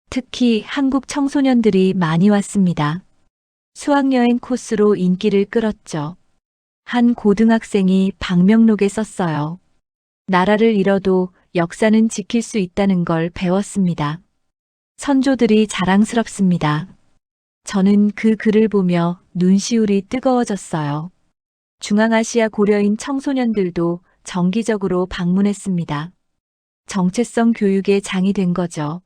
특히 한국 청소년들이 많이 왔습니다. 수학여행 코스로 인기를 끌었죠. 한 고등학생이 방명록에 썼어요. 나라를 잃어도 역사는 지킬 수 있다는 걸 배웠습니다. 선조들이 자랑스럽습니다. 저는 그 글을 보며 눈시울이 뜨거워졌어요. 중앙아시아 고려인 청소년들도 정기적으로 방문했습니다. 정체성 교육의 장이 된 거죠.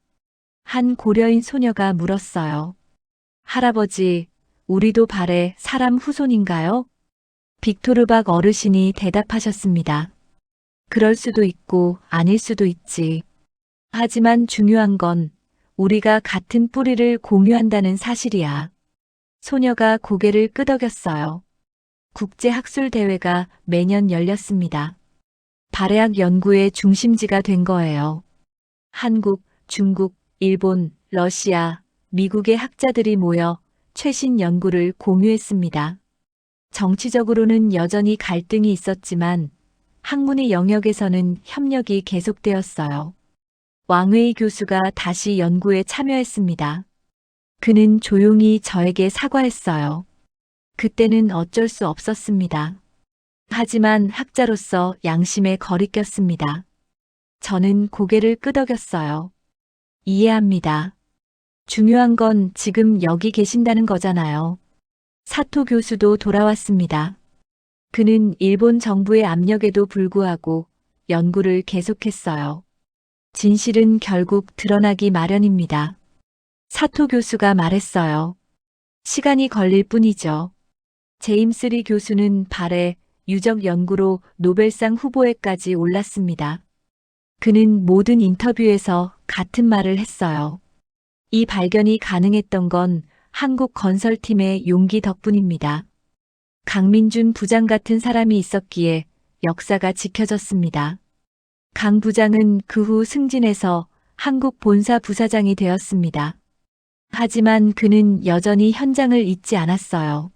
한 고려인 소녀가 물었어요. 할아버지, 우리도 발의 사람 후손인가요? 빅토르박 어르신이 대답하셨습니다. 그럴 수도 있고 아닐 수도 있지. 하지만 중요한 건 우리가 같은 뿌리를 공유한다는 사실이야. 소녀가 고개를 끄덕였어요. 국제학술대회가 매년 열렸습니다. 발해학 연구의 중심지가 된 거예요. 한국, 중국, 일본, 러시아, 미국의 학자들이 모여 최신 연구를 공유했습니다. 정치적으로는 여전히 갈등이 있었지만 학문의 영역에서는 협력이 계속되었어요. 왕웨이 교수가 다시 연구에 참여했습니다. 그는 조용히 저에게 사과했어요. 그때는 어쩔 수 없었습니다. 하지만 학자로서 양심에 거리꼈습니다. 저는 고개를 끄덕였어요. 이해합니다. 중요한 건 지금 여기 계신다는 거잖아요. 사토 교수도 돌아왔습니다. 그는 일본 정부의 압력에도 불구하고 연구를 계속했어요. 진실은 결국 드러나기 마련입니다. 사토 교수가 말했어요. 시간이 걸릴 뿐이죠. 제임스 리 교수는 발해 유적 연구로 노벨상 후보에까지 올랐습니다. 그는 모든 인터뷰에서 같은 말을 했어요. 이 발견이 가능했던 건 한국 건설팀의 용기 덕분입니다. 강민준 부장 같은 사람이 있었기에 역사가 지켜졌습니다. 강 부장은 그 후 승진해서 한국 본사 부사장이 되었습니다. 하지만 그는 여전히 현장을 잊지 않았어요.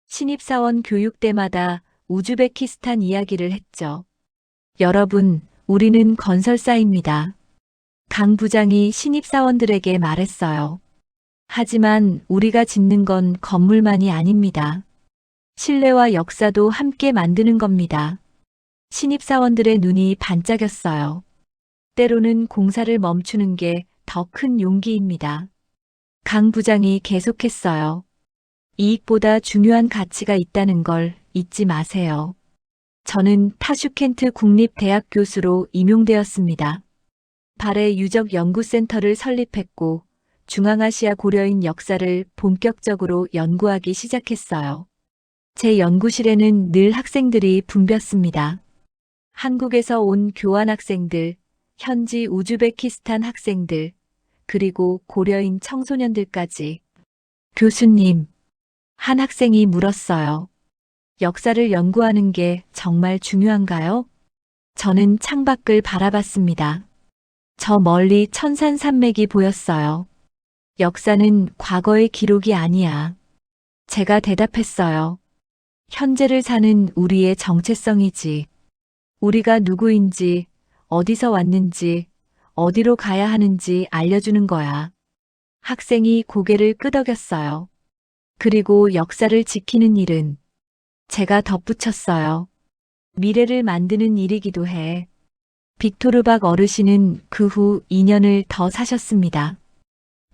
신입사원 교육 때마다 우즈베키스탄 이야기를 했죠. 여러분, 우리는 건설사입니다. 강 부장이 신입사원들에게 말했어요. 하지만 우리가 짓는 건 건물만이 아닙니다. 신뢰와 역사도 함께 만드는 겁니다. 신입사원들의 눈이 반짝였어요. 때로는 공사를 멈추는 게 더 큰 용기입니다. 강 부장이 계속했어요. 이익보다 중요한 가치가 있다는 걸 잊지 마세요. 저는 타슈켄트 국립대학 교수로 임용되었습니다. 발해 유적연구센터를 설립했고 중앙아시아 고려인 역사를 본격적으로 연구하기 시작했어요. 제 연구실에는 늘 학생들이 붐볐습니다. 한국에서 온 교환학생들, 현지 우즈베키스탄 학생들, 그리고 고려인 청소년들까지. 교수님, 한 학생이 물었어요. 역사를 연구하는 게 정말 중요한가요? 저는 창밖을 바라봤습니다. 저 멀리 천산산맥이 보였어요. 역사는 과거의 기록이 아니야. 제가 대답했어요. 현재를 사는 우리의 정체성이지. 우리가 누구인지, 어디서 왔는지, 어디로 가야 하는지 알려주는 거야. 학생이 고개를 끄덕였어요. 그리고 역사를 지키는 일은 제가 덧붙였어요. 미래를 만드는 일이기도 해. 빅토르박 어르신은 그 후 2년을 더 사셨습니다.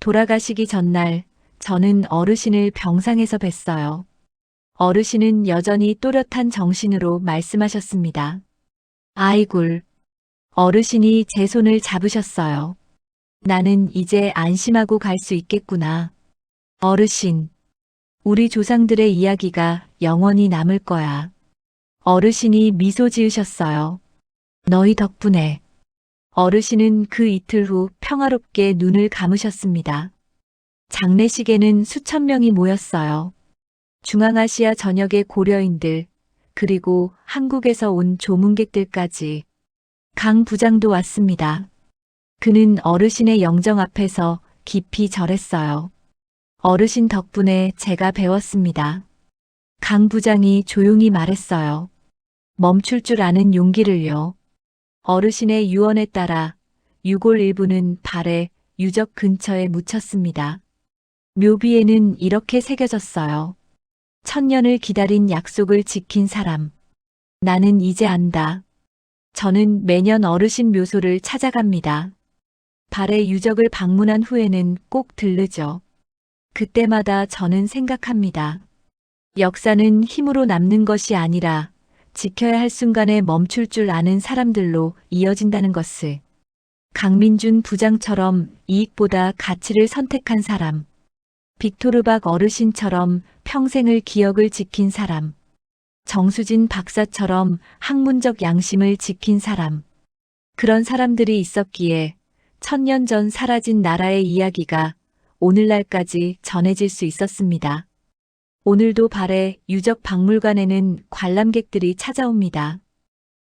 돌아가시기 전날 저는 어르신을 병상에서 뵀어요. 어르신은 여전히 또렷한 정신으로 말씀하셨습니다. 아이굴. 어르신이 제 손을 잡으셨어요. 나는 이제 안심하고 갈 수 있겠구나. 어르신. 우리 조상들의 이야기가 영원히 남을 거야. 어르신이 미소 지으셨어요. 너희 덕분에. 어르신은 그 이틀 후 평화롭게 눈을 감으셨습니다. 장례식에는 수천 명이 모였어요. 중앙아시아 전역의 고려인들, 그리고 한국에서 온 조문객들까지. 강 부장도 왔습니다. 그는 어르신의 영정 앞에서 깊이 절했어요. 어르신 덕분에 제가 배웠습니다. 강 부장이 조용히 말했어요. 멈출 줄 아는 용기를요. 어르신의 유언에 따라 유골 일부는 발에 유적 근처에 묻혔습니다. 묘비에는 이렇게 새겨졌어요. 천년을 기다린 약속을 지킨 사람. 나는 이제 안다. 저는 매년 어르신 묘소를 찾아갑니다. 발의 유적을 방문한 후에는 꼭 들르죠. 그때마다 저는 생각합니다. 역사는 힘으로 남는 것이 아니라 지켜야 할 순간에 멈출 줄 아는 사람들로 이어진다는 것을. 강민준 부장처럼 이익보다 가치를 선택한 사람. 빅토르박 어르신처럼 평생을 기억을 지킨 사람. 정수진 박사처럼 학문적 양심을 지킨 사람. 그런 사람들이 있었기에 1000년 전 사라진 나라의 이야기가 오늘날까지 전해질 수 있었습니다. 오늘도 발해 유적 박물관에는 관람객들이 찾아옵니다.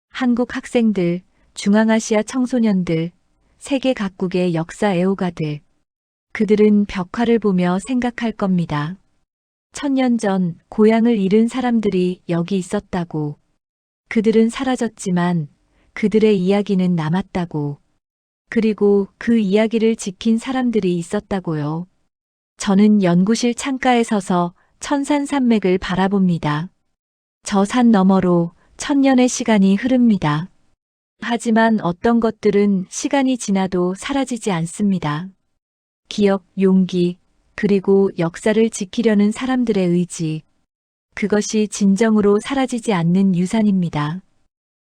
한국 학생들, 중앙아시아 청소년들, 세계 각국의 역사 애호가들. 그들은 벽화를 보며 생각할 겁니다. 1000년 전 고향을 잃은 사람들이 여기 있었다고. 그들은 사라졌지만 그들의 이야기는 남았다고. 그리고 그 이야기를 지킨 사람들이 있었다고요. 저는 연구실 창가에 서서 천산산맥을 바라봅니다. 저 산 너머로 1000년의 시간이 흐릅니다. 하지만 어떤 것들은 시간이 지나도 사라지지 않습니다. 기억, 용기, 그리고 역사를 지키려는 사람들의 의지. 그것이 진정으로 사라지지 않는 유산입니다.